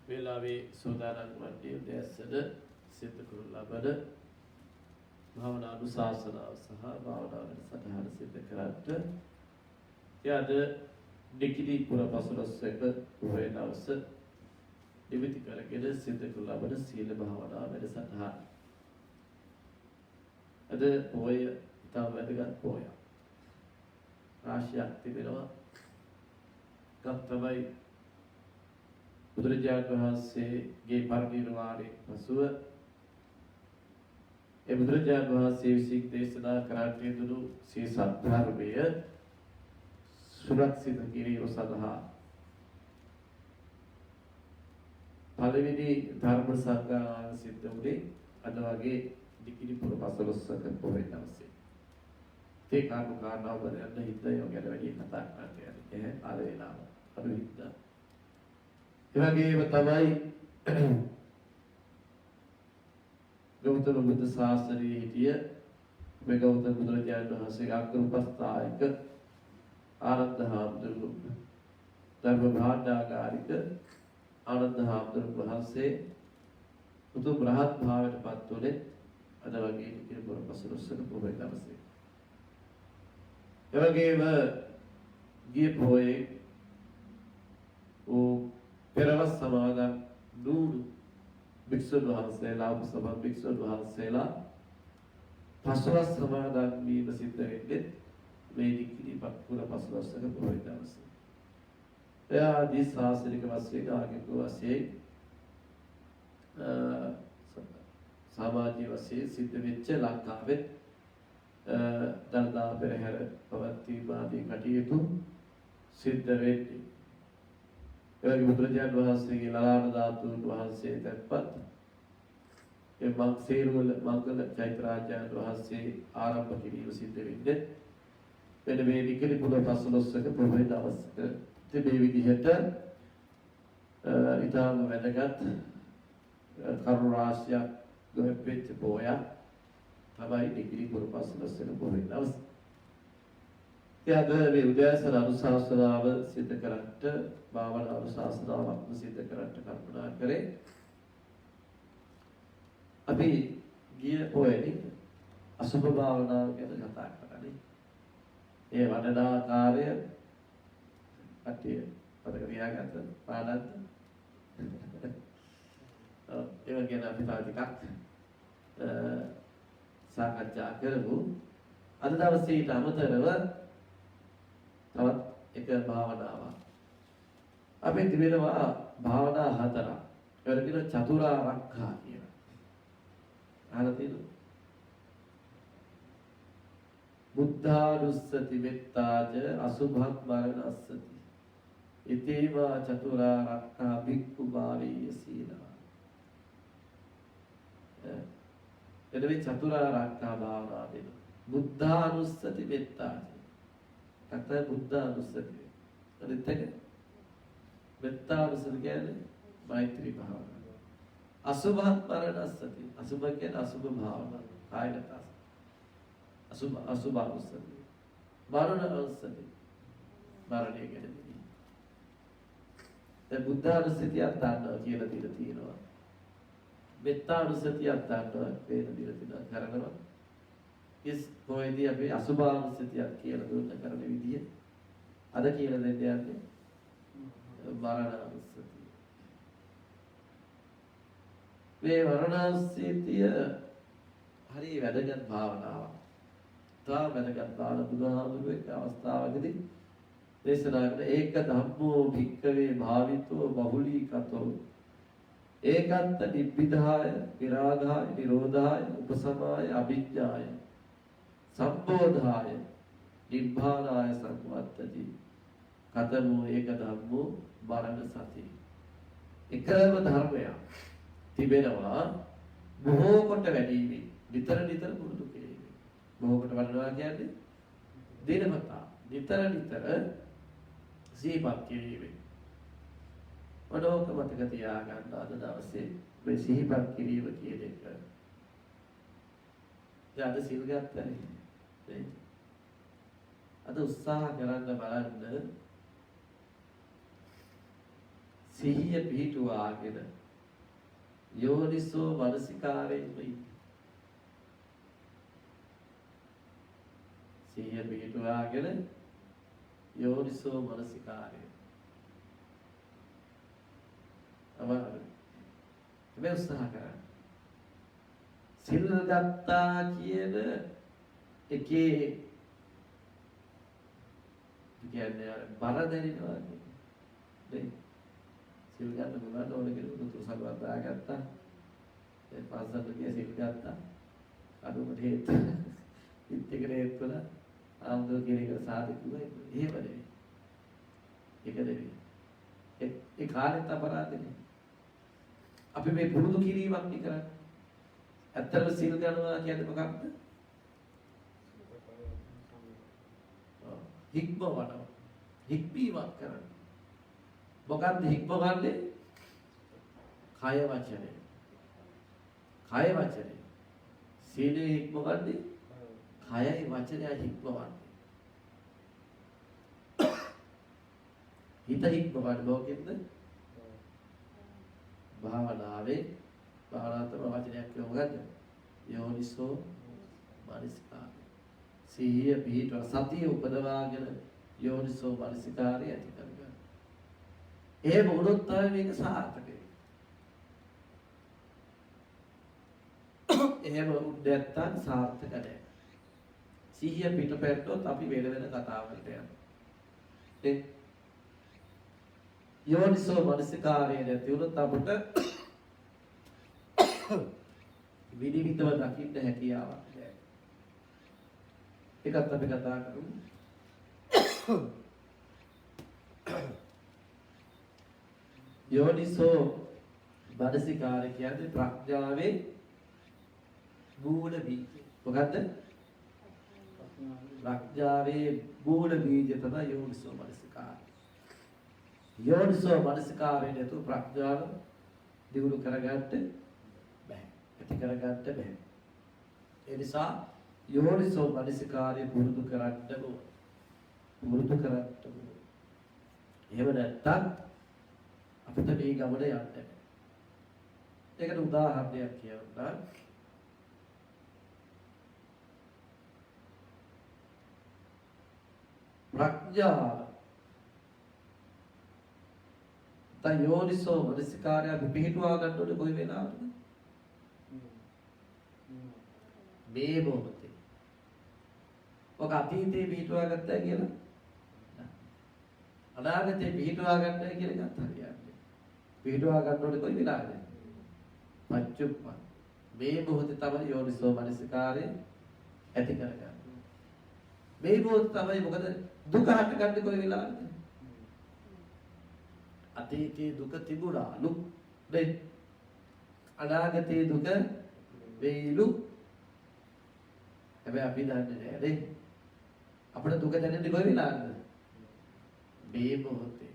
වේලාවේ සෝදානම් වන්නේ උදෑසන සිද්ධ කරන ලබන භාවනා අනුශාසනාව සහ භාවනා වැඩසටහන සිද්ධ කරද්ද එයද දෙකිඩි පුර පසළොස්වක පොහොය දවස නිමිති කරගෙන සිද්ධ කරන ලබන සීල භාවනා වැඩසටහන. අද පොහොය ඉතා වැදගත් පොහොයක්. රාශියක් තිබෙනවා. එකක් තමයි බුදුරජාණන් වහන්සේගේ පරිනිර්වාණයෙන් පසුව ඒ බුදුරජාණන් වහන්සේ විසින් දේශනා කරන්නට යෙදුණු සිය සත්‍ය සුරක්ෂිත කිරීම සඳහා පළවෙනි ධර්ම සංගායනාව සිද්ධ වුණේ අද වගේ දිකිරි පුර පසළොස්වක පොහොය දවසේ. ඒ කාරණාව බලන්න හිතේ ගැන වැඩි කතා කරන්න යන්නේ අර වෙලාව. අර විද්දා ඒ වගේම තමයි ගෞතම බුදු සාසනයේ හිටිය මේ ගෞතම බුදුරජාණන් වහන්සේගේ අග්‍රපස්ථායක ආනන්ද හාමුදුරුවෝ ධර්ම භාණ්ඩාගාරික ආනන්ද හාමුදුරුවෝ වහන්සේ උතුම් රහත් භාවයට පත් වුණේ අද වගේ කිරිපුර පසළොස්වක පොහොය දවසේ. ඒ වගේම ගිය පොහොයේ පෙරවස් සමාදන් නූරු භික්ෂුන් වහන්සේලා උපසමන් භික්ෂුන් වහන්සේලා පස්වස් සමාදන් වීම සිද්ධ වෙන්නේ මේ දිකිරි පුර පසළොස්වක පොහොය දවසේ. එයාදී ශාසනික වශයෙන් ආගමික වශයෙන් සමාජීය වශයෙන් සිද්ධ වෙච්ච ලංකාවේ දළදා පෙරහැර පවත්වීම ආදී කටයුතු සිද්ධ වෙන්නේ. එවැනි බුදුරජාණන් වහන්සේගේ ලලාන ධාතුන් වහන්සේ දැක්පත් ඒ මංසේරුවල මංගල චෛත්‍යරාජයන් වහන්සේ ආරම්භ කිරීම සිද්ධ වෙන්නේ මෙන්න මේ නිකලි පුර පසළොස්වක පොහොය දවසක. මේ විදිහට ඊටම වැදගත් කරුණු රාශියක් ගොඩපෙච්ච පොහොයක් තමයි නිකලි පුර පසළොස්වක පොහොය දවස. එයාද මේ උදෑසන අනුශාසනාව සිද්ධ කරන්නට භාවනා අනුශාසනාවක් සිද්ධ කරන්නට කල්පනා කරේ. අපි ගිය පොයේදී අසුභ භාවනාව ගැන කතා කරන්නේ. ඒ වඩනාකාරය අටිය පදක තියාගත්ත පාඩම්ද ඒ වගේ අපි තව ටිකක් සාකච්ඡා කරමු. අද දවසේ ඊට අමතරව තවත් එක භාවනාවක් අපි තිබෙනවා භාවනා හතරක්. ඒකට කියන චතුරාර්යකා කියලා. අහලා තියෙනවද? බුද්ධානුස්සති මෙත්තාච අසුභක් මරණස්සති. ඉතේවා චතුරාර්යකා භික්ඛු භාවීය සීලා. එතන මේ චතුරාර්යකා භාවනාව දෙනවා. බුද්ධානුස්සති මෙත්තාච කත බුද්ධානුස්සතිය. අනිත් එක මෙත්තානුස්සතිය කියන්නේ මෛත්‍රී භාවනාව. අසුභං මරණස්සති. අසුභ කියන්නේ අසුභ භාවනාව. කායගත අසුභානුස්සතිය. මරණස්සති. මරණය කියන්නේ. දැන් බුද්ධානුස්සතියක් ගන්නවා කියලා දීලා තියෙනවා. මෙත්තානුස්සතියක් ගන්නවා කියලා දීලා තියෙනවා කරනවා. ඉස් කොයිදී අපි අසුභානුස්සතියක් කියලා දුන්න කරන විදිය අද කියලා දෙන්න යන්නේ මරණානුස්සතිය. මේ මරණානුස්සතිය හරි වැදගත් භාවනාවක්. තා වැදගත් භාවනාව බුදුහාමුදුරුවෝ එක් අවස්ථාවකදී දේශනා කළා ඒක ධම්මෝ භික්ඛවේ භාවිතෝ බහුලීකතෝ ඒකන්ත නිබ්බිදාය විරාගාය නිරෝධාය උපසමාය අභිඥාය සම්බෝධාය නිබ්බානාය සංවත්තති කතමෝ ඒක ධම්මෝ මරණ සති. එකම ධර්මයක් තිබෙනවා බොහෝ කොට වැඩිවීම නිතර නිතර පුරුදු කිරීම. බොහෝ කොට වඩනවා කියන්නේ දිනපතා නිතර නිතර සිහිපත් කිරීම. මොනෝක මතක තියාගන්න අද දවසේ මේ සිහිපත් කිරීම කියන එක. දැන් අද සිල් ගන්නනේ. අද උත්සාහ කරන්න බලන්න සිහිය පිහිටුවාගෙන යෝනිසෝ මනසිකාරයෙන්ම ඉන්න. සිහිය පිහිටුවාගෙන යෝනිසෝ මනසිකාරයෙන්. අමාරුයි. මේ උත්සාහ කරන්න. සිල් ගත්තා කියන එකේ කියන්නේ බර දැනෙනවා නේ. සිල් ගන්න මොනවද ඕනේ කියලා උතුරු සල්වත් දාගත්තා. ඒ පාසලට ගිය සිල් ගත්තා. අඩුම හේත් ඉතිකේ හේතුල ආම්දෝ කියන එක සාධු කිව්වා. එහෙම නෙවෙයි. ඒක නෙවෙයි. ඒ කාලෙත් අපරාධනේ. අපි මේ පුරුදු කිරීමක් නේ කරන්නේ. ඇත්තටම සිල් ගන්නවා කියන්නේ මොකක්ද? හික්මවනවා. හික්මීමක් කරනවා. මොකක්ද හික්මවන්නේ? කය වචනය. කය වචනය. සීලේ හික්මවන්නේ කයයි වචනයයි හික්මවන්නේ. හිත හික්මවන්නේ මොකෙන්ද? භාවනාවේ භාවනාත්මක වචනයක් කියව මොකද්ද? යෝනිසෝ මනසිකාරය. සිහිය පිහිටව සතිය උපදවාගෙන යෝනිසෝ මනසිකාරය ඇති කරගන්න. එහෙම වුණොත් තමයි මේක සාර්ථකයි. එහෙම වුණ නැත්නම් සාර්ථක නැහැ. සිහිය පිටපැත්තොත් අපි වෙන වෙන කතාවකට යනවා. ඒ යෝනිසෝ මනසිකාරය නැති වුණොත් අපිට විනිවිදව දකින්න හැකියාවක් නැහැ. ඒකත් අපි කතා කරමු. යෝනිසෝ මනසිකාරය කියන්නේ ප්‍රඥාවේ මූල බීජ. මොකද්ද? ප්‍රඥාවේ මූල බීජ තමයි යෝනිසෝ මනසිකාරය. යෝනිසෝ මනසිකාරය නැතුව ප්‍රඥාව දියුණු කරගන්න බෑ. ඇති කරගන්න බෑ. ඒ නිසා යෝනිසෝ මනසිකාරය පුරුදු කරන්න ඕන. පුරුදු කරන්න ඕන. එහෙම නැත්නම් අපිට මේ ගමන යන්න බෑ. ඒකට උදාහරණයක් කියන්නම්. ප්‍රඥාව යෝනිසෝ මනසිකාරය පිහිටුවා ගන්න ඕනේ කොයි වෙලාවද? මේ මොහොතේ. ඔක අතීතේ පිහිටුවා ගත්තා කියලා අනාගතේ පිහිටුවා ගන්නයි කියලා ගත්තා කියන්නේ. පිහිටුවා ගන්න ඕනේ කොයි වෙලාවද? පච්චුප්පන්. මේ මොහොතේ තමයි යෝනිසෝ මනසිකාරය ඇති කරගන්නේ. මේ මොහොත තමයි මොකද දුක හටගන්නේ කොයි වෙලාවද? අතීතයේ දුක තිබුණාලු නේ. අනාගතයේ දුක වෙයිලු. හැබැයි අපි දන්නේ නැහැ නේ. අපිට දුක දැනෙන්නේ කොයි වෙලාවද? මේ මොහොතේ.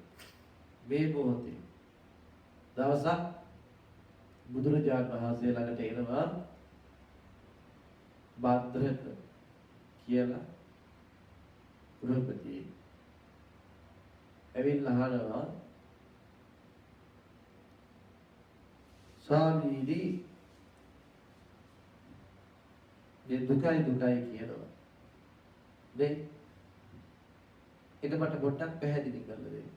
මේ මොහොතේ. දවසක් බුදුරජාණන් වහන්සේ ළඟට එනවා භද්‍රක කියලා ගෘහපති. ඇවිල්ලා අහනවා ස්වාමීනි මේ දුකයි කියනවා. නේ? ඒක මට පොඩ්ඩක් පැහැදිලි කරලා දෙන්න.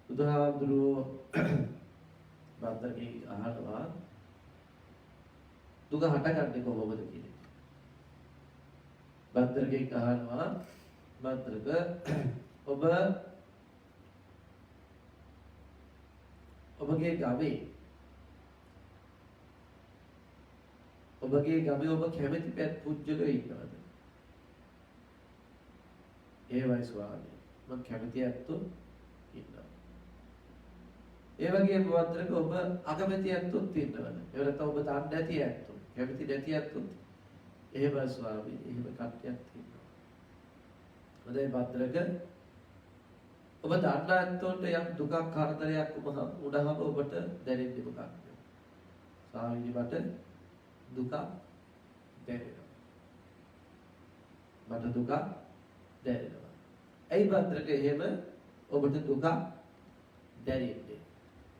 බුදුහාමුදුරුවෝ භද්‍රකේ අහනවා දුක හටගන්නේ කොහොමද කියලා. භද්‍රකේ අහනවා භද්‍රක ඔබගේ ගමේ ඔබ කැමති පැත් පුජ්‍යලෝ ඉන්නවද? ඒවයි ස්වාමී මම කැමති ඇත්තෝ ඉන්නවා. ඒ වගේම භද්‍රක ඔබ අකමැති ඇත්තොත් ඉන්නවද? ඒ නැත්නම් ඔබ තාන්න නැති ඇත්තෝ කැමති නැති ඇත්තොත් එහෙමයි ස්වාමී එහෙම කට්ටියක් ඉන්නවා. හොඳයි භද්‍රක ඔබ දන්නා ඇත්තොන්ට යම් දුකක් කරදරයක් වුණාම ඔබට දැනෙන්නේ මොකක්ද? ස්වාමීනි මට දුක දැනෙනවා. මට දුක දැනෙනවා. ඇයි භද්‍රක එහෙම ඔබට දුක දැනෙන්නේ.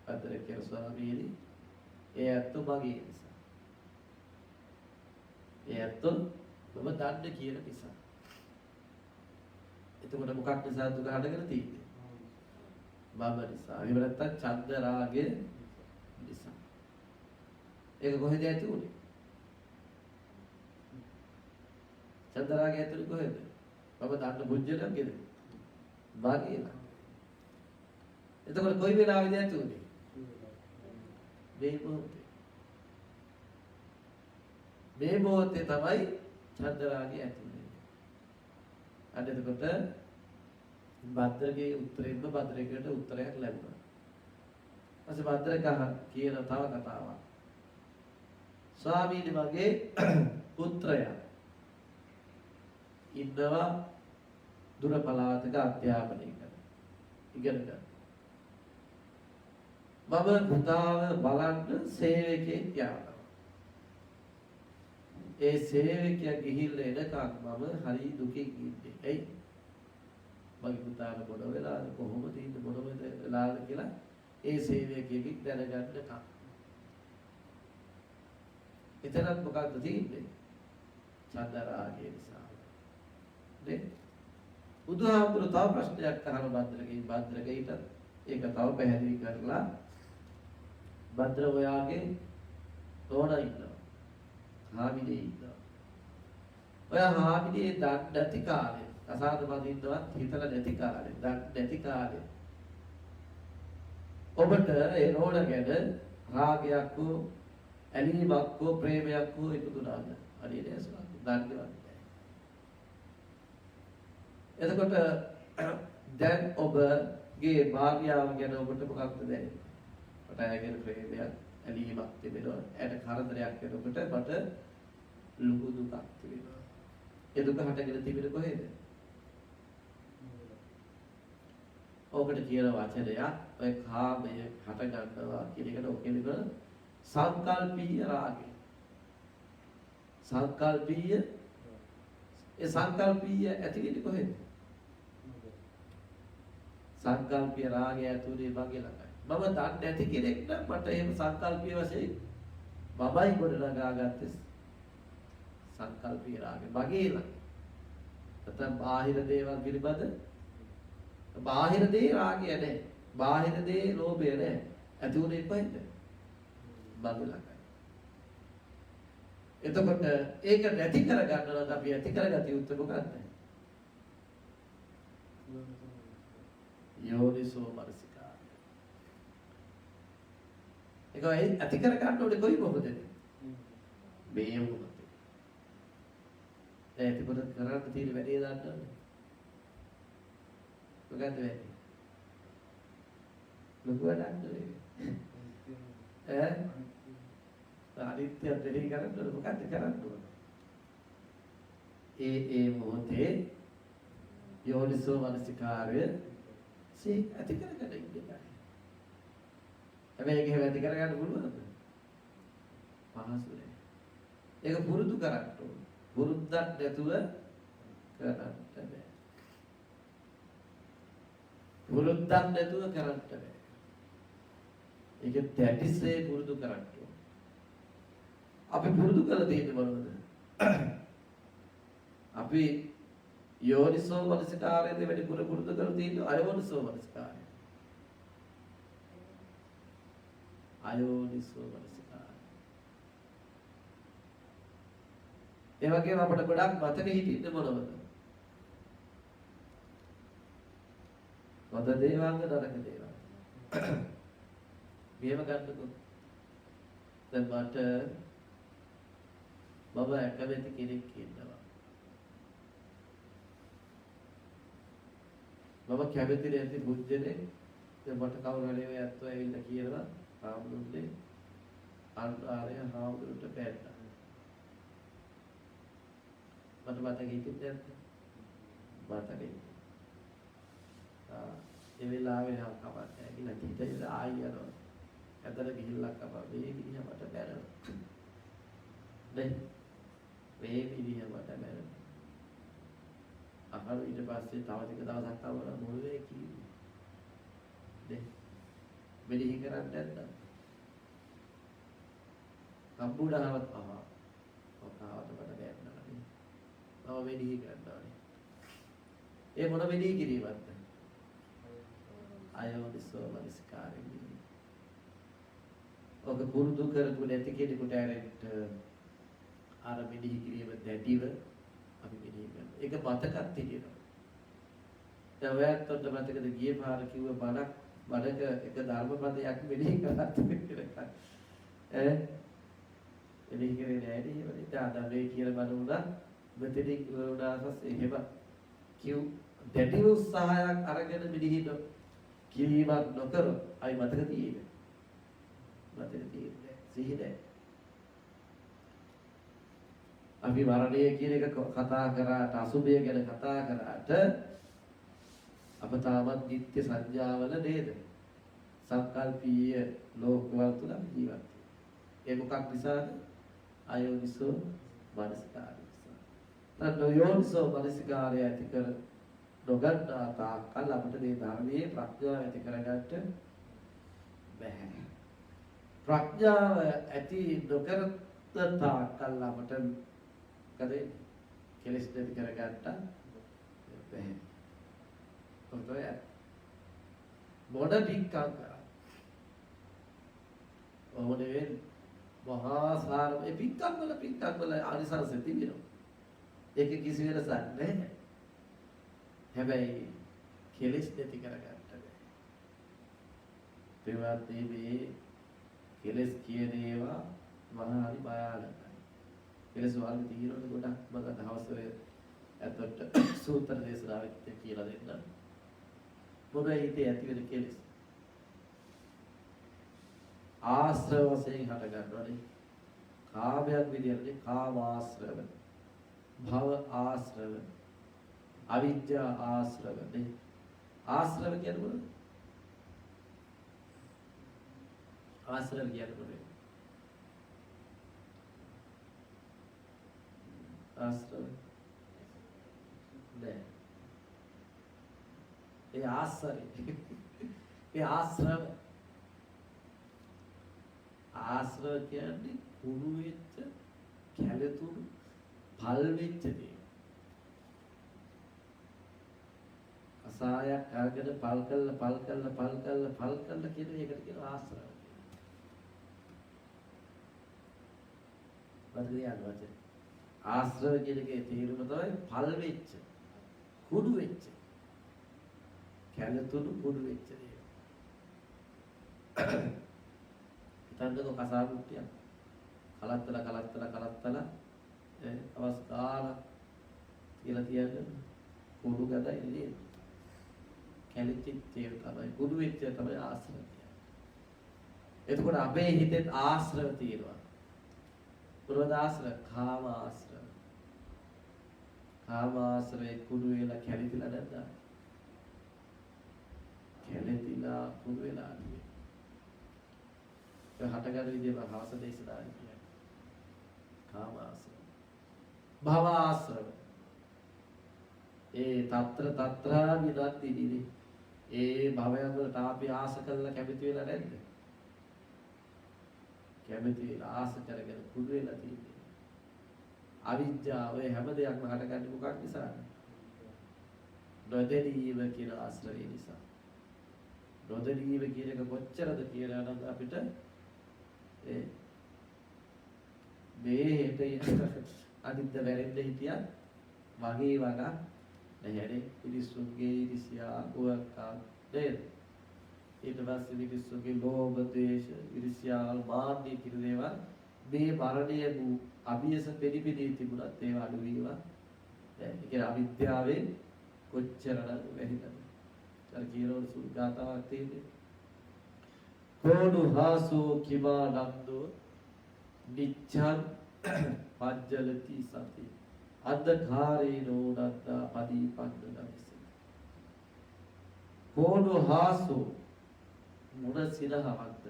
අතර කියලා ස්වාමීනි ඒ ඇත්ත මගේ නිසා. ඒ ඇත්ත මම දන්නේ කියන නිසා. එතකොට මොකක් නිසාද දුක හටගෙන තියෙන්නේ? මම නිසා. එහෙම නැත්නම් ඡන්ද රාගය නිසා. ඒක කොහෙද ඇති උනේ? ඡන්ද රාගය ඇතුලේ කොහෙද? මම දන්න බුද්ධියටද? මගේ නා. එතකොට කොයි වෙලාවෙද ඇති උනේ? මේ මොහොතේ. මේ මොහොතේ තමයි ඡන්ද රාගය ඇති උනේ. අන්න එතකොට භද්‍රගේ උත්තරෙන්න භද්‍රකයට උත්තරයක් ලැබුණා. ඊපස්සේ භද්‍රක කියන තව කතාවක්. ස්වාමීනි මගේ පුත්‍රයා ඉන්නවා දුර පළාතක අධ්‍යාපනය කරන. ඉගෙන ගන්න. මම පුතාව බලන්න සේවකයෙක් යනවා. ඒ සේවකයා ගිහිල්ලා එනකන් මම හරි දුකින් ඉන්නේ. එයි මගේ පුතාට මොන වෙලාවද කොහොමද ඉන්නේ මොන වෙලාවද කියලා ඒ සේවකයෙක් දැනගන්නකම්. එතනත් මොකක්ද තියෙන්නේ? ඡන්ද රාගය නිසා. නේ? බුදුහාමුදුරු තව ප්‍රශ්නයක් අහන භද්‍රකීට ඒක තව පැහැදිලි කරලා භද්‍ර ඔයාගේ තෝණ ඉන්නවා. හාමිනේ ඉන්නවා. ඔයා හාමිනේ දන් නැති කාලේ අසාද බඳින්නවත් හිතලා නැති කාලේ දන් නැති කාලේ ඔබට ඒ රෝණ ගැන රාගයක් හෝ ඇලීමක් හෝ ප්‍රේමයක් හෝ ඉපදුනාද? හරියට ඇසුවා. දන්නේවත් නැහැ. එතකොට දැන් ඔබගේ භාර්යාව ගැන ඔබට මොකක්ද දැනෙන්නේ? මට ඇගෙන ප්‍රේමයක් ඇලීමක් තිබෙනවා. ඇයට කරදරයක් වෙනකොට මට ලුහු දුකක් තිබෙනවා. ඒ දුක හටගෙන තිබෙන්නේ කොහෙද? ඔබට කියන වචනයක් ඔය කාමය හට ගන්නවා කියන එකට ඔකේන සංකල්පීය රාගය. සංකල්පීය ඒ සංකල්පීය ඇති වෙන්නේ කොහෙද? සංකල්පීය රාගය ඇතුලේ මගේ ළඟයි. මම දන්නේ නැති කෙනෙක් නම් මට එහෙම සංකල්පීය වශයෙන් මමයි ගොඩනගාගත්තේ සංකල්පීය රාගය මගේ ළඟ. නැත්නම් බාහිර දේවල් පිළිබඳ බාහිර දේ රාගය නැහැ. බාහිර දේ ලෝභය නැහැ. ඇති උනේ කොහෙද? මගේ ළඟයි. එතකොට ඒක නැති කරගන්න නම් අපි ඇති කරගatiya යුත්තේ මොකක්ද? යෝනිසෝ මනසිකාරය. ඒක ඇති කරගන්න ඕනේ කොයි මොහොතේද? මේ මොහොතේ. ඒත් පොත කරන්න තියෙන වැඩේ දාන්න. මොකද්ද වෙන්නේ? ලොකු වැඩක් නෙවෙයි. අනිත්‍ය දෙහි කරන්නේ මොකක්ද කරන්න ඕන? ඒ මොහොතේ යෝනිසෝ මනසිකාරය සී ඇති කරගන්න ඉන්නේ. හැබැයි ඒක ඇති කරගන්න පුළුවන්ද? පහසු නෑ. ඒක පුරුදු කරන්න ඕන. පුරුද්දක් නැතුව කරන්න බෑ. පුරුද්දක් නැතුව කරන්න බෑ. ඒක දැඩිසේ පුරුදු කරන්න ඕන. අපි පුරුදු කරලා තියෙන්නේ මොනවද? අපි යෝනිසෝ මනසිකාරයේදී වැඩි පුරුදු කරලා තියෙන්නේ අයෝනිසෝ මනසිකාරය. අයෝනිසෝ මනසිකාරය. ඒ වගේම අපිට ගොඩක් මතක හිටින්නේ මොනවද? මත දේවාංග නරක දේවාංග. මේව ගන්නකො. දැන් මට මම කැමති කෙනෙක් ඉන්නවා. මම කැමති නැති බුද්ධනේ දැන් මට කවුරු හරි ඔය ඇත්තෝ ඇවිල්ලා කියනවා ආමුදුනේ ආරය හාමුදුරට බැත්තා. මට මතක හිටින්නේ නැත්නම් මතකයි. ඒ වෙලාවේ නම් කමක් නැහැ කියලා හිතේ ආයි යනවා. ඇතර ගිහිල්ලා කම මේ විදිහ මට බැලුවා. දැන් මේ විදිහ මට බැලුවා. අහරු ඊට පස්සේ තව ටික දවසක් තවර මොළේ කිව්වේ. දැන් මෙනෙහි කරන්නේ නැද්ද? කම්බුඩාවත් ඔකාවට මට දැනනවා නේ. මම මෙනෙහි කරනවා නේ. ඒ මොන මෙනෙහි කිරීමක්ද? අයෝනිසෝ මනසිකාරය. ඔක පුරුදු කරපු නැති කෙනෙකුට ඇරෙන්න අර මෙනෙහි කිරීම දැඩිව අපි මෙනෙහි කරනවා. ඒක මතකත් තියෙනවා. දැන් ඔයත් මතකද ගියේ පාර කිව්ව බණක එක ධර්මපදයක් මෙනෙහි කරලා කියලා. මෙනෙහි කරේ නෑ නේ ඒවනේ. දැන් මේ කියලා බණ උනා මෙතනින් උනාසස් එහෙම කිව් දැඩි උත්සාහයක් අරගෙන මෙනෙහි කිරීමක් නොකර අයි මතක තියෙන්නේ. මතක තියෙන්නේ සිහිනේ. අපි මරණය කියන එක කතා කරාට අසුභය ගැන කතා කරාට අප තාමත් නිත්‍ය සංඥාවල නේද? සංකල්පීය ලෝකවල තුල ජීවත් වෙනවා. ඒ මොකක් නිසාද? අයෝනිසෝ මනසිකාරය නිසා. නොයෝනිසෝ මනසිකාරය ඇති කර නොගන්නා තාක්කල් අපිට මේ ධර්මයේ ප්‍රඥාව ඇති කරගන්න බැහැ. ප්‍රඥාව ඇති නොකර තාක්කල් අපිට කදේ කෙලෙස් නැති කරගන්න බැහැ. ඔතොය මොඩ පික්කම් කරා. ඔහොනේ මහා සාර ඒ පික්කම් වල ආනිසංස තිබෙනවා. ඒක කිසි වෙනසක් නැහැ. හැබැයි කෙලෙස් නැති කරගන්න බැහැ. ඒවත් මේ කෙලෙස් කියන ඒවා මහා හරි භයානකයි. කෙලෙස් වර්ග තියෙනවනේ ගොඩක්. මම දවස්වල ඇත්තට සූත්‍ර දේශනාවෙත් කියලා දෙන්නම්. මොකද හිතේ ඇති වෙන කෙලෙස් ආශ්‍රව වශයෙන් හට ගන්නවනේ. කාමයක් විදියට කාමාශ්‍රව, භව ආශ්‍රව, අවිද්‍යා ආශ්‍රව නේ. ආශ්‍රව කියන්නේ මොකද? ආශ්‍රව කියන්නේ මොකද? ආශ්‍රව නෑ. ඒ ආශ්‍රය. ඒ ආශ්‍රව. ආශ්‍රව කියන්නේ කුණු වෙච්ච, කැළතුණු, පල් වෙච්ච දේ. අසායක් අරගෙන පල් කළා කියන එකට කියන ආශ්‍රව. බද්‍රියන්වද ආශ්‍රව කියන එකේ තේරුම තමයි පල් වෙච්ච, කුණු වෙච්ච, කැළතුණු කුණු වෙච්ච දේ. හිතන්නකෝ කසාවුට්ටියක් කලත්තලා අවස්ථාන කියලා කියන්නේ කුණු ගදයි නේද? කැලිච්ච ඒ තමයි කුණු වෙච්ච තමයි ආශ්‍රව කියන්නේ. එතකොට අපේ හිතේ ආශ්‍රව තියෙනවා. පුරවද ආශ්‍රව, කාම ආශ්‍රව. කාම ආශ්‍රවේ කුණු වෙලා කැලිතිලා නැද්ද? කැලිතිලා කුණු වෙලා නෙවෙයි. හටගන්න විදිහ භවස දේශනායි කියන්නේ. කාම ආශ්‍රව. භව ආශ්‍රව. ඒ తත්‍රා විදත්තිදී ඒ භවයන් වලට අපි ආස කරලා කැමති වෙලා නැද්ද? කැමති වෙලා ආස කරගෙන කුඩු වෙලා තියෙන්නේ. අවිජ්ජාව ඔය හැම දෙයක්ම හටගන්නේ මොකක් නිසාද? නොදැනීම කියන ආශ්‍රය නිසා. නොදැනීම කියන එක කොච්චරද කියලා නම් අපිට මේ හෙට අදිද්ද වැරෙන්න හිටියා මගේ වග නැහැනේ. මිනිස්සුන්ගේ ඉරිසියා ගුවක්කා නේද? ඊට පස්සේ මිනිස්සුන්ගේ ලෝභ, ද්වේෂ, ඉරිසියා, මාන්නය කියන දේවල් මේ මරණය වූ අභියස පෙරිපිදී තිබුණත් ඒවා අඩු වීවා. ඒ කියන්නේ අවිද්‍යාවෙන් කොච්චරද වෙහිදද? අර කියනවලු සුගතාවක් තියෙන්නේ. කෝඩු හාසෝ කිමා නන්දෝ නිච්ඡං පජ්ජලති සති අද්දකාරේනෝ නත්තා පදීපන්න නවිසති. කෝඩු හාසෝ මොන සිනහවක්ද?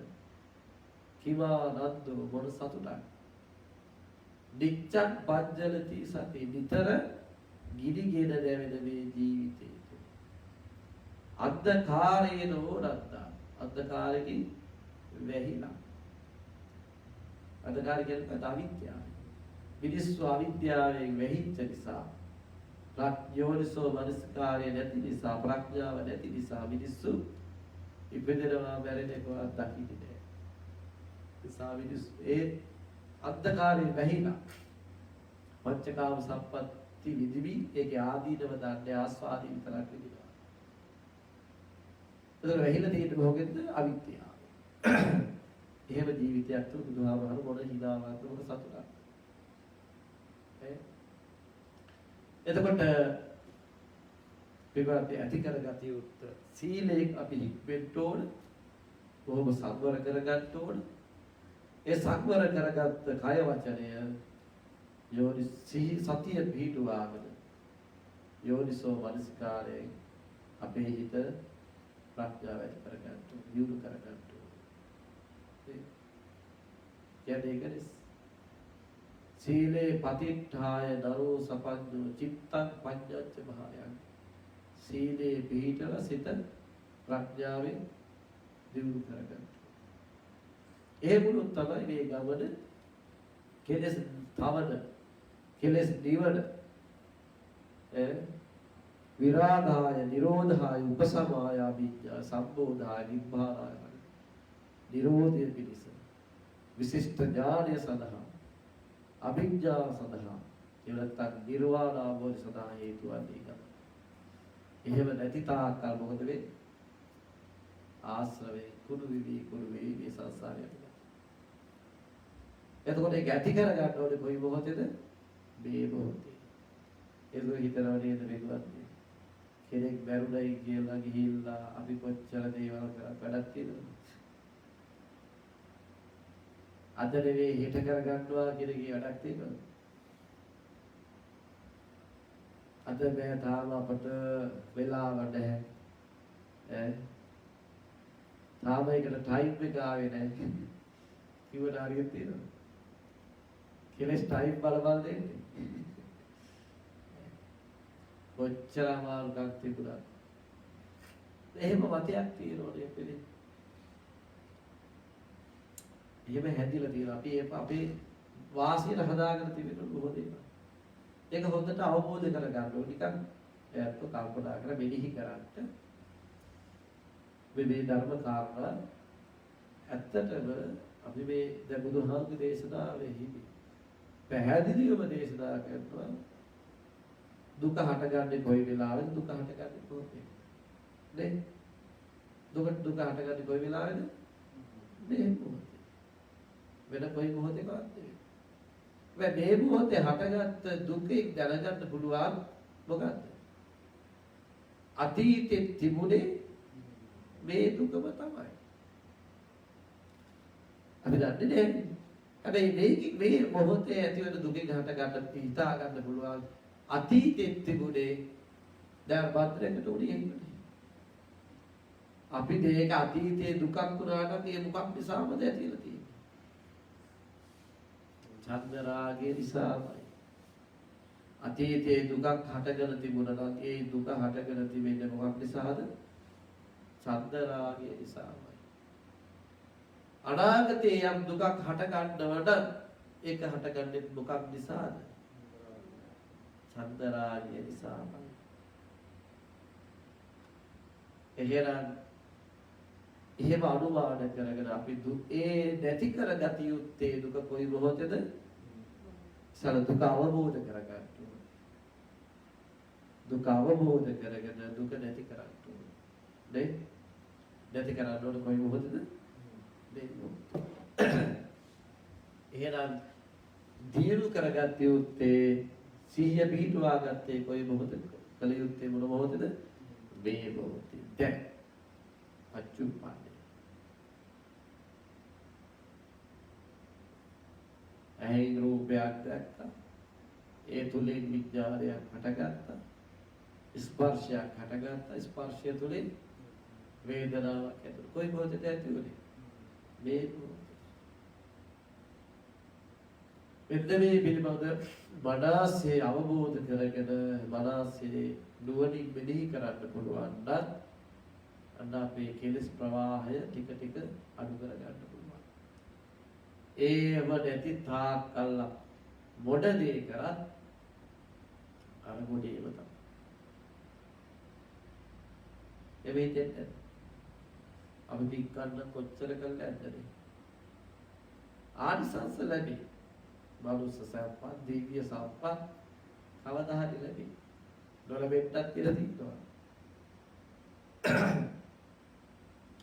කිමා නන්දෝ මොන සතුටක්? නිච්ඡං පජ්ජලති සති නිතර ගිනිගෙන දැවෙන මේ ජීවිතේ අද්දකාරේනෝ නත්තා අන්ධකාරයෙන් වැහිලා. අන්ධකාරය කියන්නේ අවිද්‍යාව. මිනිස්සු අවිද්‍යාවෙන් වැහිච්ච නිසා යෝනිසෝ මනසිකාරය නැති නිසා ප්‍රඥාව නැති නිසා මිනිස්සු ඉපදෙනවා මැරෙනවා දකින්නේ නැහැ. නිසා මිනිස්සු ඒ අන්ධකාරයෙන් වැහිලා පංචකාම සම්පatti විදිවි ඒකේ ආදීනව දන්නේ ආස්වාදී විතරක් විදිනවා. ඒක වැහිලා තියෙන මොකෙන්ද අවිද්‍යාව. එහෙම ජීවිතයක් තුළ බුදුහාමහරු මොන හිනාවක් මොන සතුටක්. එතකොට විවාදේ ඇති කරගatiya යුත්ත සීලයෙන් අපි හික්මෙන්න ඕන. කොහොම සංවර කරගන්න ඕන. ඒ සංවර කරගත්ත කය වචනය යෝනි සතිය පිහිටුවාගෙන යෝනිසෝ මනසිකාරයෙන් අපේ හිත ප්‍රඥාව ඇති කරගන්න ඕන. දියුණු කරගන්න ඕන. කියන්නේ සීලේ පතිට්ඨාය දරෝ සපඤ්ඤෝ චිත්තං පඤ්ඤච්ච භායං. සීලේ පිහිටලා සිත ප්‍රඥාවෙන් දියුණු කරගන්න. ඒ මුලුත් තමයි මේ ගමන කෙලෙස් තවන කෙලෙස් නිවන විරාගාය නිරෝධාය උපසමාය අභිඥා සම්බෝධාය නිබ්බානාය නිරෝධය පිණිස විශිෂ්ට ඥානය සඳහා අභිඥා සඳහා එවලත් නිර්වාණ අවබෝධ සඳහා හේතු වන්නේ ගම. එහෙම නැති තාක්කල් මොකද වෙන්නේ? ආශ්‍රවේ කුණු විවි මේ සංසාරයට. එතකොට ඒක ඇති කරගන්න ඕනේ කොයි මොහොතේද? මේ මොහොතේ. ඒක හිතනවා නේද මේකවත්. කෙනෙක් බැරුණයි කියලා ගිහිල්ලා අපි කොච්චර දේවල් කරා වැඩක් තියෙනවද? අද නෙවෙයි හිත කරගන්නවා කියන කී වැඩක් තියෙනවද? අද මේ තාම අපට වෙලාව නැහැ. තාම ඒකට ටයිම් එක ආවේ නැහැ. කිව්වට හරියට තියෙනවද? කෙලස් ටයිම් බල දෙන්නේ. කොච්චර අමාරුකම් තිබුණා. එහෙම මතයක් තියෙනවනේ අපේ. එහෙම හැදිලා තියෙනවා. අපි අපේ වාසියට හදාගෙන තිබෙන බොහෝ දේවල්. ඒක හොඳට අවබෝධ කරගන්න ඕනේ. නිකන් එයාට කල්පනා කර මෙනෙහි කරන්න. මේ ධර්ම කාරණා ඇත්තටම අපි මේ දැන් බුදුහාමුදුරේ දේශනාවෙහිදී පැහැදිලිවම දේශනා කරනවා දුක හටගන්නේ කොයි වෙලාවෙද දුක හටගන්නේ කොහොමද නේ දුක හටගන්නේ කොයි වෙලාවෙද මේ මොහොතේ වෙන කොයි මොහොතේකවත් නෙවෙයි මේ මොහොතේ හටගත්ත දුකෙන් දැනගන්න පුළුවන් මොකද්ද අතීතේ තිබුණේ මේ දුකම තමයි අපි දන්නේ නැහැ හැබැයි මේ මොහොතේ ඇති වෙන දුකෙන් හටගන්න හිතා ගන්න පුළුවන් අතීතෙත් තිබුණේ දැන් බද්දරකට උනේ ඉන්නේ. අපි දෙයක අතීතයේ දුකක් වුණාට ඒ මොකක් නිසාමද ඇතිලා තියෙන්නේ? ඡන්ද රාගයේ නිසාමයි. අතීතයේ දුකක් හටගෙන තිබුණා නම් ඒ දුක හටගෙන තිබෙන්නේ මොකක් නිසාද? ඡන්ද රාගයේ නිසාමයි. අනාගතයේ යම් දුකක් හට ගන්නවද ඒක හටගන්නේ මොකක් නිසාද? ඡන්ද රාගය නිසාමයි. එහෙම අනුමාන කරගෙන අපි ඒ නැති කරගatiya යුත්තේ දුක කොයි මොහොතේද? සල දුක අවබෝධ කරගන්න ඕනේ. දුක අවබෝධ කරගෙන දුක නැති කරගන්න ඕනේ. නේ? නැති කරන්න ඕනේ කොයි මොහොතේද? එහෙනම් දියුණු කරගatiya යුත්තේ සිහිය පිහිටුවා ගත්තේ කොයි මොහොතද? කල යුත්තේ මොන මොහොතද? මේ මොහොතේ. දැන් අච්චුප්පන්නේ. ඇයි රූපයක් දැක්කා? ඒ තුලින් විඥානයක් හටගත්තා. ස්පර්ශයක් හටගත්තා. ස්පර්ශය තුලින් වේදනාවක් ඇති. කොයි මොහොතද ඇති වුනේ? මේ මෙන්න මේ පිළිබඳ මනසේ අවබෝධ කරගෙන මනසේ නුවණින් මෙනෙහි කරන්න පුළුවන් නම් අන්න අපේ කෙලෙස් ප්‍රවාහය ටික ටික අඩු කර ගන්න පුළුවන්. ඒව නැති තාක් කල් මොඩ දේ කරත් අර මොඩේම තමයි. එමේ දෙන්න අපි පික්කන්න කොච්චර කළා ඇද්දද? ආනිසංස ලැබේ. මනුස්ස සම්පත්, දිව්‍ය සම්පත් කවදා හරි ලැබේ. නොලැබෙන්නත් කියලා තියෙනවා.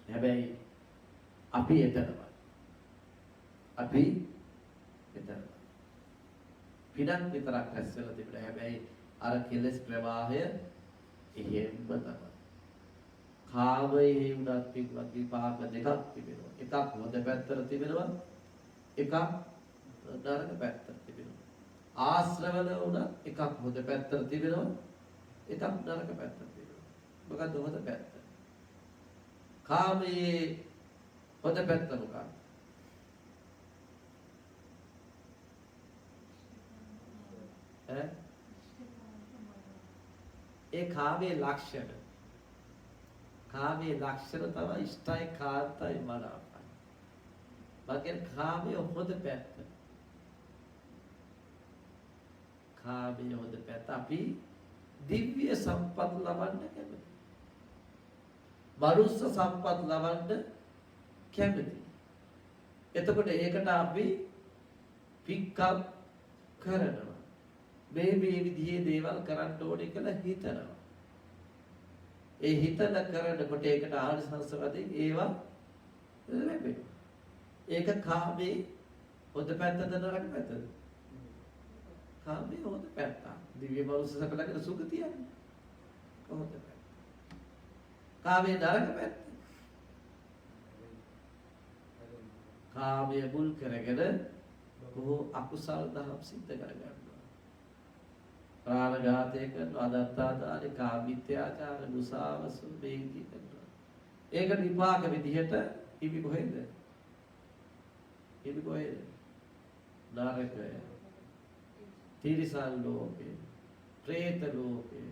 හැබැයි අපි එතනම. අපි එතනම. පිටක් විතරක් ඇස්සලා තිබුණා. හැබැයි අර කෙලස් ප්‍රවාහය එහෙම්ම තමයි. කාමයේ උනත් පිටවත් විපාක දෙකක් තිබෙනවා. එකක් හොඳ පැත්තට තිබෙනවා. එකක් නරක පැත්තට තිබෙනවා. ආශ්‍රවල උනත් එකක් හොඳ පැත්තට තිබෙනවා. එකක් නරක පැත්තට තිබෙනවා. මොකද හොඳ පැත්ත? කාමයේ හොඳ පැත්ත මොකක්ද? ඒ කාමයේ ලක්ෂණ. කාමයේ ලක්ෂණ තමයි ඉෂ්ටයි කාන්තයි මනාපයි. මගේ කාමයේ හොඳ පැත්ත. කාමයේ හොඳ පැත්ත අපි දිව්‍ය සම්පත් ලබන්න කැමති. මනුස්ස සම්පත් ලබන්න කැමති. එතකොට ඒකට අපි පික්කම් කරනවා. මේ විදිහේ දේවල් කරන්න ඕනේ කියලා හිතනවා. ඒ හිතන කරනකොට ඒකට ආනිසංස වශයෙන් ඒවා ලැබෙනවා. ඒක කාමේ හොඳ පැත්තද නරක පැත්තද? කාමේ හොඳ පැත්ත. දිව්‍ය මනුස්ස සකලකට සුගතියන්නේ. හොඳ පැත්ත. කාමේ නරක පැත්ත. කාමයේ මුල් කරගෙන බොහෝ අකුසල් දහම් සිද්ධ කරගන්නවා. ප්‍රාණඝාතය කරනවා, අදත්තාදාන, කාමීත්‍යාචාර, මුසාවසු වේගී කරනවා. ඒක විපාක විදිහට ඉවි කොහෙද? ඉවි කොහෙද? නරකය. තිරිසන් ලෝකේ, പ്രേත ලෝකේ,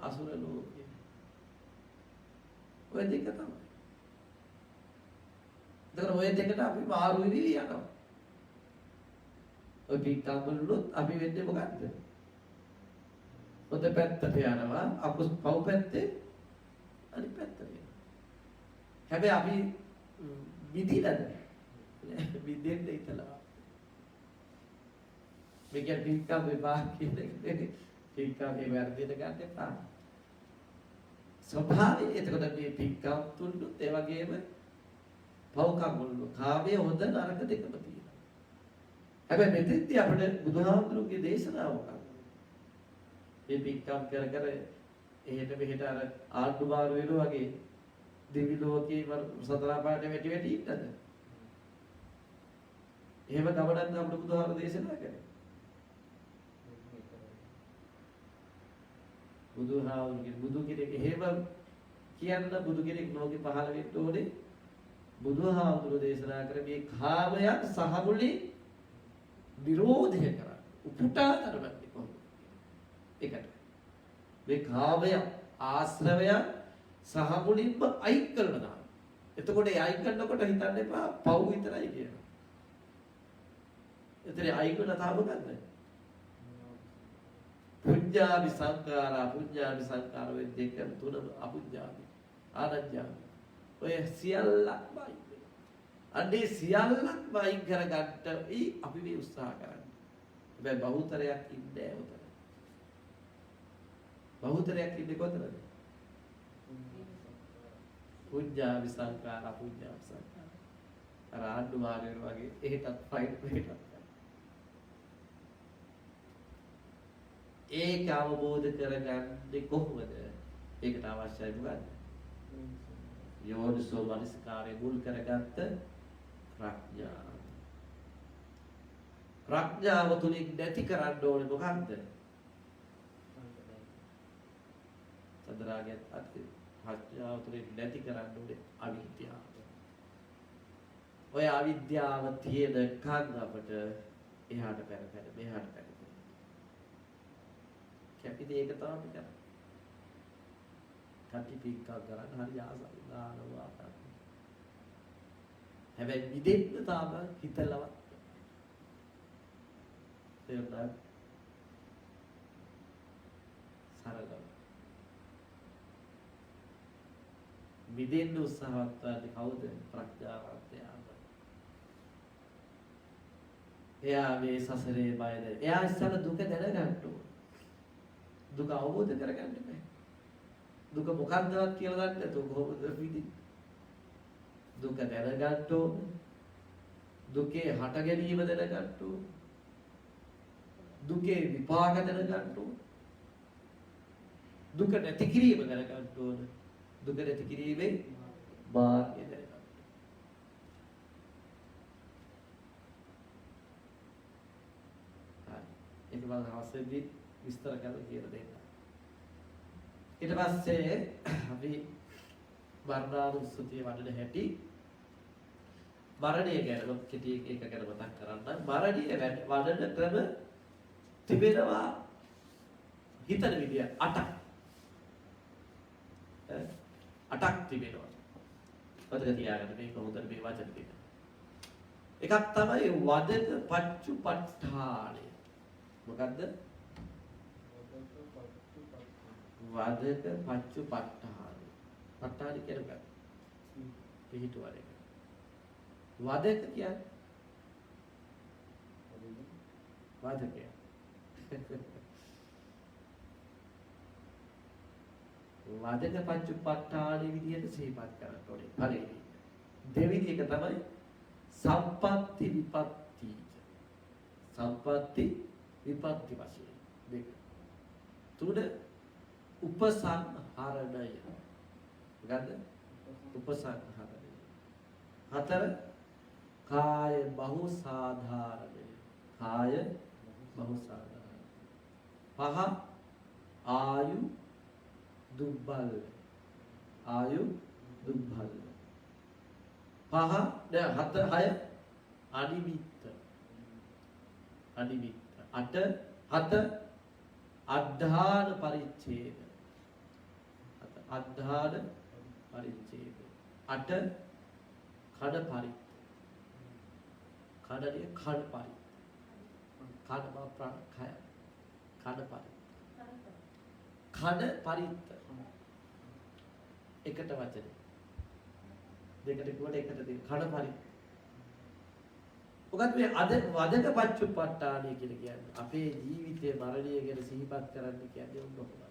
අසුර ලෝකේ. ඔය දෙක තමයි. ඒතර ඔය දෙකට අපි මාරු වෙවි යනවා. ඔය පිටකම් වලුත් අපි වෙන්නේ මොකද්ද? හොඳ පැත්තට යනවා, අකුස් පව් පැත්තේ අනිත් පැත්තට යනවා. හැබැයි අපි විදිලාද? විදෙන්න ඉතලා. මේක පිටකම් විභාග කියන්නේ පිටකම් ඒ වර්ධිත ගන්න එපා. ස්වභාවය එතකොට මේ පිටකම් තුන්නුත් ඒ වගේම පව්කම් වල කාමයේ හොඳ නරක දෙකම තියෙනවා. හැබැයි මෙතෙන්දී අපිට බුදුහාමුදුරුවෝගේ දේශනාව මොකක්ද? මේ පිටකම් කර කර එහෙට මෙහෙට අර ආඩු මාරු වෙනවා වගේ දිවි ලෝකේ සතර පාට වැටි වැටි ඉන්නද? එහෙම ගමනක් අපිට බුදුහාමුදුරුවෝ දේශනා කරේ. බුදුහාමුදුරුවෝ බුදු කෙනෙක් එහෙම කියන්න බුදු කෙනෙක් ලෝකේ පහළ වෙන්න ඕනේ. බුදුහාමුදුරුවෝ දේශනා කර මේ කාමයන් සහ මුලින් විරෝධය කරා. උපුටා කරන්නේ කොහොමද? ඒකට මේ කාමය ආශ්‍රවය සහ මුලින්ම අයින් කරනවා. එතකොට ඒ අයින් කරනකොට හිතන්න එපා පව් විතරයි කියනවා. එතන අයින් කරන තාම මොකද්ද? පුඤ්ඤාවි සංඛාරා පුඤ්ඤාවි සංඛාර වෙ දෙක තුනම අපුඤ්ඤාවි ආනඤ්ඤාවි. ඔය සියල්ලක්ම අයින් වෙනවා. අන්නේ සියල්ලක්ම අයින් කරගන්න අපි මේ උත්සාහ කරන්නේ. හැබැයි බහුතරයක් ඉන්නේ උතන. බහුතරයක් ඉන්නේ කොතනද? පුඤ්ඤාවි සංඛාර අපුඤ්ඤාවි සංඛාර. අර ආණ්ඩු මාර්ගය වගේ එහෙටත් ෆයිට් මෙහෙටත්. ඒක අවබෝධ කරගන්නේ කොහොමද? ඒකට අවශ්‍යයි මොකද්ද? යෝනිසෝ මනසිකාරය මුල් කරගත්ත ප්‍රඥාව. ප්‍රඥාව තුලින් නැති කරන්න ඕනේ මොකක්ද? චන්ද්‍රාගයත් අත්‍ය ප්‍රඥාව තුලින් නැති කරන්න ඕනේ අවිද්‍යාව. ඔය අවිද්‍යාව තියෙනකන් අපට එහාට පැන මෙහාට පැන. කැපිද ඒක තමයි අපි කරන්නේ. කටි පික්කක් කරන්න හරි ආසයි දානවා තමයි. හැබැයි මිදෙන්න තාම හිතලවත්. තේරුණාද? සරලව. මිදෙන්න උත්සාහවත් වෙන්නේ කවුද? ප්‍රඥාවන්තයා. එයා මේ සසරේ බයද? එයා ඉස්සර දුක දැනගන්න ඕන. දුක අවබෝධ කරගන්න බෑ. දුක මොකක්දවත් කියලා දන්නේ නැතුව කොහොමද විඳින්නේ? දුක දැනගන්න ඕන. දුකේ හට ගැනීම දැනගන්න ඕන. දුකේ විපාක දැනගන්න ඕන. දුක නැති කිරීම දැනගන්න ඕන. දුක නැති කිරීමේ මාර්ගය දැනගන්න. ඒක මම හවසේදී විස්තර කරලා කියලා දෙන්න. ඊට පස්සේ අපි වර්ණානුස්සතිය වඩන හැටි මරණය ගැන කෙටි එක ගැන මතක් කරන්න. මරණය වඩන ක්‍රම තිබෙනවා හිතන විදිය 8ක්. 8ක් තිබෙනවා. මතක තියාගන්න මේක හොඳට මේ වචන දෙක. එකක් තමයි වදක පච්චුපට්ඨානය. මොකද්ද? වදක පච්චුපට්ඨානය. පට්ඨානය කියන්නේ පිහිටුවන එක. වදක කියන්නේ වදකය. වදක පච්චුපට්ඨානය විදියට සිහිපත් කරන්න ඕනේ. පළවෙනි. දෙවෙනි එක තමයි සම්පatti විපatti. සම්පatti විපatti වශයෙන් දෙක. තුන උපසංහරණය. මොකද්ද? උපසංහරණය. හතර කාය බහුසාධාරණය. කාය බහුසාධාරණය. පහ ආයු දුබ්බල. ආයු දුබ්බල. පහ හය අනිමිත්ත. අනිමිත්ත. හත අද්ධාන පරිච්ඡේද. අද්ධාන පරිච්ඡේද. 8 කඩ පරිත්ත. කඩලිය කඩ පරිත්ත. කඩ බව කය. කඩ පරිත්ත. කඩ පරිත්ත. එකට වචනේ. දෙකට කිව්වට එකට දෙක කඩ පරිත්ත. මොකද මේ අද වදක පච්චුප්පට්ඨානය කියලා කියන්නේ අපේ ජීවිතයේ මරණය ගැන සිහිපත් කරන්න කියන්නේ උන් කොහොමද?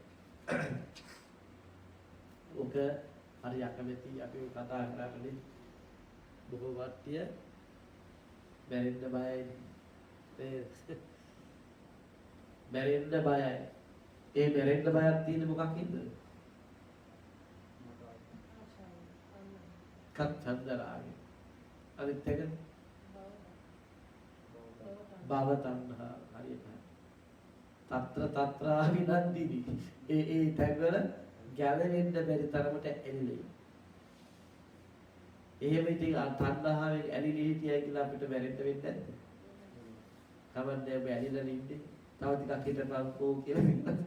ඔක හරි අකමැති අපි කතා කරන්නේ බොහෝ වට්ටිය මැරෙන්න බයයි. මැරෙන්න බයයි. ඒ මැරෙන්න බයක් තියෙන්නේ මොකක් හින්දාද? කච්චන්දරාගේ. අනිත් එක භව තණ්හා හරියට. తත්‍ර විනන්දිනි. ඒ තැන්වල ගැලවෙන්න බැරි තරමට ඇලිලයි. එහෙම ඉතින් තණ්හාවෙන් ඇලිලි හිටියයි කියලා අපිට මැරෙන්න වෙන්නේ නැද්ද? කවන්නේ අපි ඇලිලා ඉන්නේ. තව ටිකක් හිටපන්කෝ කියලා ඉන්නවා.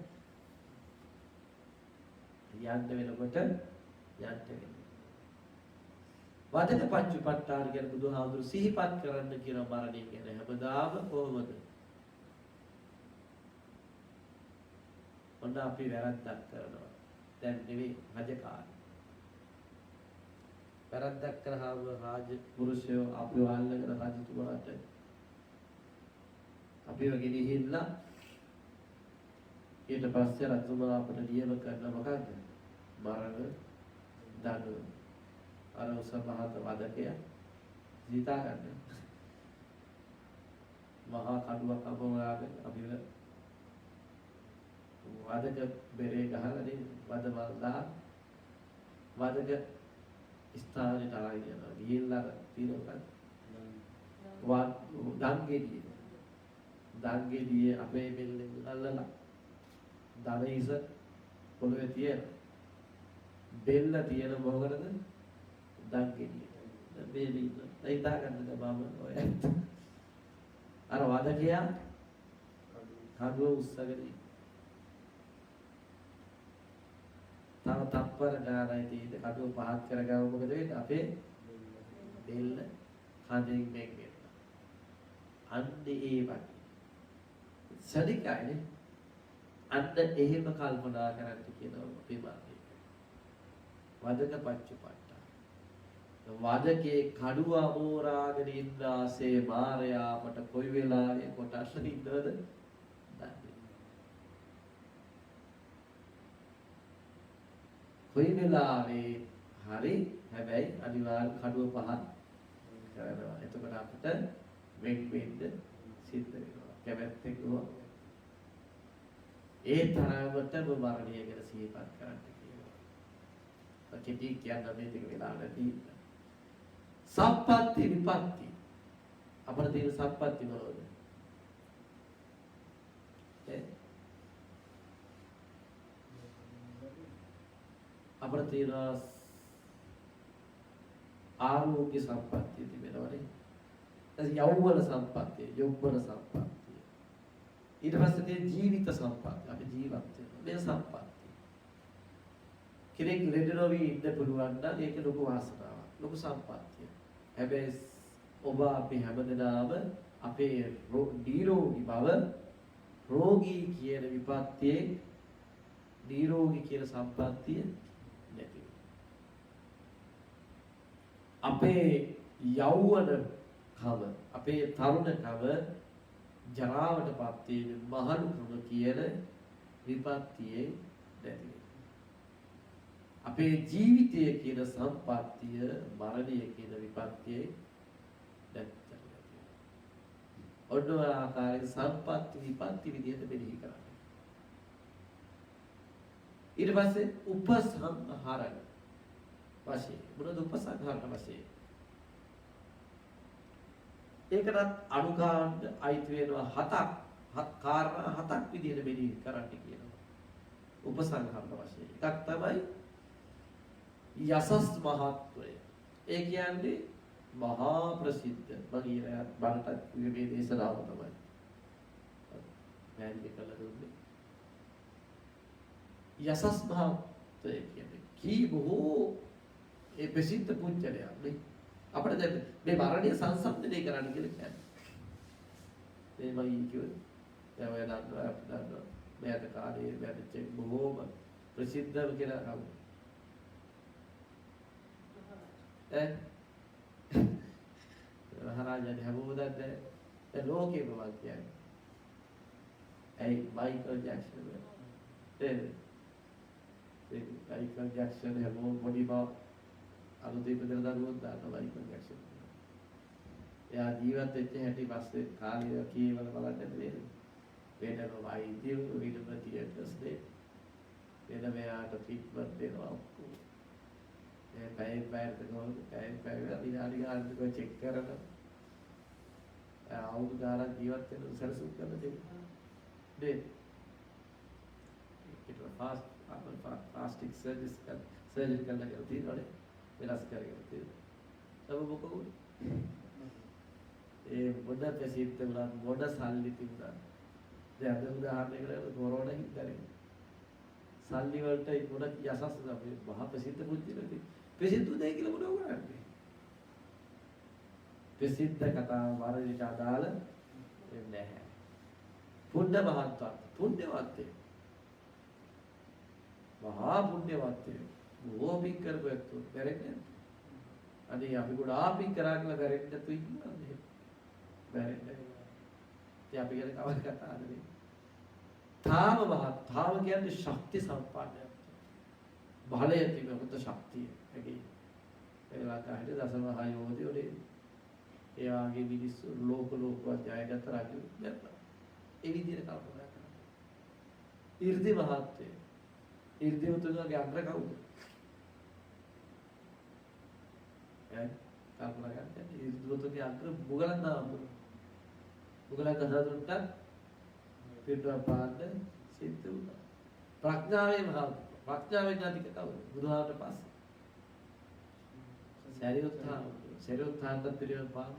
යන්න වෙනකොට යන්න වෙනවා. වදක පච්චුපට්ඨාන කියන බුදුහාමුදුරු සිහිපත් කරන්න කියන මරණය කියන හැමදාම කොහොමද? ඔන්න අපි වැරද්දක් කරනවා. දැන් නෙවෙයි රජකාරී. වැරද්දක් කරාම රාජ පුරුෂයෝ අපිව අල්ලගෙන රජතුමාට අපිව ගෙනිහිල්ලා ඊට පස්සේ රජතුමා අපට නියම කරන මොකක්ද? මරණ දඬුවම. අර උසමහත් වදකය ජීතා ගන්න. මහා කඩුවක් අඹවලාගෙන අපිව වදක බෙරේ ගහලා දෙන වද මල්ලා වදක ස්ථානයට ආගෙන යනවා. ගිහිල්ලා තිරෝකන් දංගෙඩියේ අපේ මෙල්ලෙන් අල්ලලා දන ඉස පොළවේ තියෙන බෙල්ල තියෙන මොකටද? දංගෙඩිය. බෙලි ඉඳා ගන්නද මම ඔය අර වදකයා කඩුව උස්සගෙන තව තප්පර ගානයි තියෙන්නේ කටුව පහත් කරගාව මොකද වෙන්නේ අපේ දෙල්ල කඳෙන් මේක වෙන්න. අන්නේ ඒ වගේ සදිකයිනේ අන්න එහෙම කල්පනා කරන්න කියනවා අපේ මාර්ගය. වදක පච්චපට්ඨා. වදකේ කඩුව අමෝරාගෙන ඉන්නාසේ මාරයා මට කොයි වෙලාවෙ කොටස් ඉන්නවද? කොයි වෙලාවෙ හරි හැබැයි අනිවාර්ය කඩුව පහත් කරනවා. එතකොට අපිට වෙක් වෙන්න සිද්ධ වෙනවා. කැමැත්තෙන් ගොඩ ඒ තරමටම මරණය ගැන සිහිපත් කරන්න කියනවා. කෙටි කියන්න මේ ටික වෙලා නැති. සම්පatti විපatti. අපිට තියෙන සම්පatti මොනවද? අපිට තියෙන ආරෝග්‍ය සම්පත්තිය තිබෙනවානේ. එතන යෞවන සම්පත්තිය, යෞවන සම්පත්තිය. ඊට පස්සේ තියෙන ජීවිත සම්පත්තිය. අපි ජීවත් වෙනවා. මේ සම්පත්තිය. කෙනෙක් ලෙඩ නොවි ඉන්න පුළුවන් නම් ඒක ලොකු වාසනාවක්. ලොකු සම්පත්තිය. හැබැයි ඔබ අපි හැමදෙනාම අපේ නිරෝගී බව රෝගී කියන විපත්තියේ නිරෝගී කියන සම්පත්තිය නැති. අපේ යෞවන කම අපේ තරුණකම ජරාවටපත් වීම මහලුකම කියන විපත්තියේ නැති. අපේ ජීවිතය කියන සම්පත්තිය මරණය කියන විපත්තියේ නැති. ඔන්න ඔය ආකාරයෙන් සම්පත්ති විපත්ති විදිහට මෙනෙහි කරන්න. ඊට පස්සේ උපසංහරණ වශයෙන් මොනවද උපසංහරණ වශයෙන්? ඒකටත් අනුකාණ්ඩ අයිති වෙනවා හතක් කාරණා හතක් විදිහට මෙනෙහි කරන්න කියනවා. උපසංහරණ වශයෙන්. එකක් තමයි යසස් මහත්වය. ඒ කියන්නේ මහා ප්‍රසිද්ධ බගීරයන් බණටත් මේ දේශනාව තමයි. මෑණි කළ දුන්නේ. යසස් මහත්වය කියන්නේ කී බොහෝ ඒ ප්‍රසිද්ධ පුජ්‍යලයක් නේ. අපිට දැන් මේ මරණය සංසන්දනය කරන්න කියලා කියන්නේ. මේ මම කියුවේ දැන් ඔය දන්නවා අපි දන්නවා මෙයාට කාලේ වැඩිච්ච බොහෝම ප්‍රසිද්ධ කියලා කවුද? මහරජාණන් හැමෝම දන්නේ දැන් ලෝකෙම මම කියන්නේ. ඇයි මයිකල් ජැක්සන් මයිකල් ජැක්සන් හැමෝම පොඩි බව අලුතෙන් ඉපදෙන දරුවෝ දන්නවා මයිකල් ජැක්සන්. එයා ජීවත් වෙච්ච හැටි පස්සේ කාලය කීවල බලන්න නේද? වෙනම වෛද්‍ය විදුම තියටර්ස් දෙන මෙයාට ට්‍රීට්මන්ට් දෙනවා ඔක්කොම. ඒ පැයට ගානක් විනාඩි ගානක් චෙක් කරලා අවුරුදු ගානක් ජීවත් වෙන සැලසුම් කරලා දෙනවා. නේද? ඒකට ෆාස්ටික් සර්ජරි කරලා තියෙනවනේ. වෙනස් කරගෙන තියෙනවා. තව මොකද? ඒ මොඩ ප්‍රසිද්ධ වුණා මොඩ සල්ලි තිබුණා. දැන් අද උදාහරණයකට කොරෝනා හින්දානේ. සල්ලි වලට මොඩ යසස් තමයි මහා ප්‍රසිද්ධ පුජ්‍යලති. ප්‍රසිද්ධ දෙයක් කියලා මොනව කරන්නේ? ප්‍රසිද්ධ කතා වරදිට අදාළ නැහැ. පුණ්‍ය මහත්වත් පුණ්‍යවත්ය. මහා පුණ්‍යවත්ය. ඕපින් කරපැත්තෝ බැරෙන්නේ. අනේ අපි ගොඩාක් පින් කරා කියලා බැරෙන්නේ නැතු ඉන්නවා නේද? බැරෙන්නේ. ඉතින් අපි ගැන කවද කතාද මේ? තාම කියන්නේ ශක්ති සම්පන්නය. බලය තිබෙන උත් ශක්තිය. ඒකේ ඒලාකාට දසමහා යෝධයෝනේ ඒ වගේ මිනිස්සු ලෝකවත් ජයගත්ත රජු නැත්නම් ඒ විදිහට කල්පනා කරනවා. 이르දි මහත්ය. 이르දි උතුමගේ අග්‍ර කවුද? කල්පනා කරන්න 이르දි උතුමගේ අග්‍ර මුගලන් නාම. මුගලන් ගසතුන්ට පිටුව පාන්න සිද්ධ වුණා. ප්‍රඥාවේ මහා ප්‍රඥාවෙන් අධික කවුද? බුදුහාමට පස්සේ. සරියුත්ථාන්ත පිළිවෙල පාන්න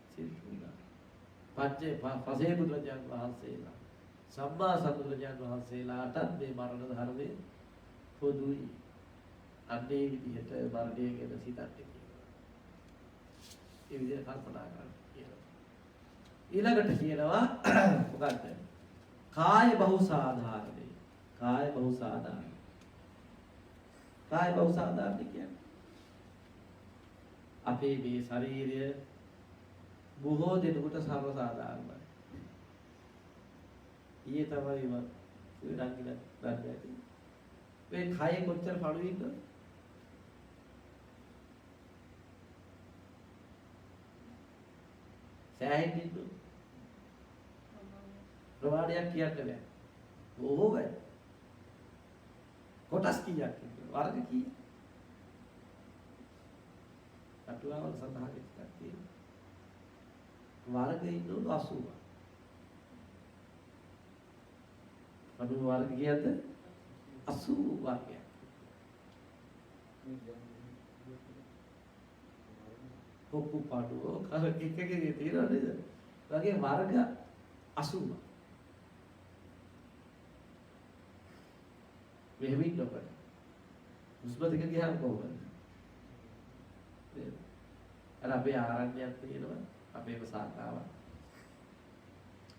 සිද්ධ වුණා. පසේ බුදුරජාණන් වහන්සේලා සම්මා සම්බුදුරජාණන් වහන්සේලාට මේ මරණ ධර්මයේ පොදුයි. අන්නේ විදිහට මරණය ගැන සිතන්න කියනවා. ඒ විදිහට කල්පනා කරන්න කියනවා. ඊළඟට කියනවා මොකක්ද? කාය බහුසාධාරණයි. කාය බහුසාධාරණ. කාය බහුසාධාරණ කියන්නේ අපේ මේ ශරීරය බොහෝ දෙනෙකුට සර්ව සාධාරණයි. ඊයේ තමයි මම රංගින දන්නේ ඇති. මේ කය කොච්චර පණුවින්ද? සෑහෙන්න ඉන්නු. ප්‍රමාණයක් කියන්න බෑ. බොහෝ බෑ. කොටස් කීයක් ඉන්නවද? වර්ග කීයක්? අටුවාවල සඳහන් එකක් තියෙනවා. වර්ග ඉන්නු 80. අඩු වර්ග කියද්ද 80 වර්ගයක්. කොප්පු පාඩුව එකකේ තියෙනවා නේද? වගේ වර්ග 80. මෙහෙම ඉන්නකොට හුස්ම දෙක ගියාම කොහොමද? අර අපේ ආරණ්‍යයක් තියෙනවා අපේම සාකාවක්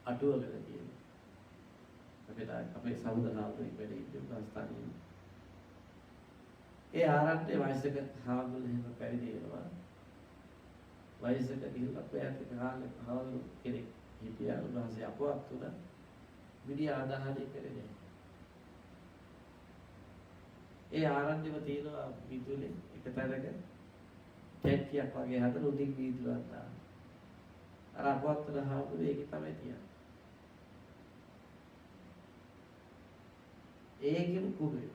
අටුවකට තියෙනවා. අපේ සමුදනාවලින් වැඩ ඉන්න ස්ථානයේ ඒ ආරණ්‍ය වයසක හාමුදුරුවෝ එහෙම පැවිදි වෙනවා. වයසක ගිහිල්ලා පැයට කාලේ හාමුදුරුවෝ කෙනෙක් හිටියා. උන්වහන්සේ අපවත් වුණා. මිනිහ ආදාහනය කරේ නැහැ. ඒ ආරණ්‍යෙම තියෙනවා විදුලි එක තැනක ටැක්කියක් වගේ හදලා උදින් වීදුරුවක් දාන. අර අපවත් වුණ හාමුදුරුවෝ ඒකේ තමයි තියන්නේ. ඒකෙම කුඩේ.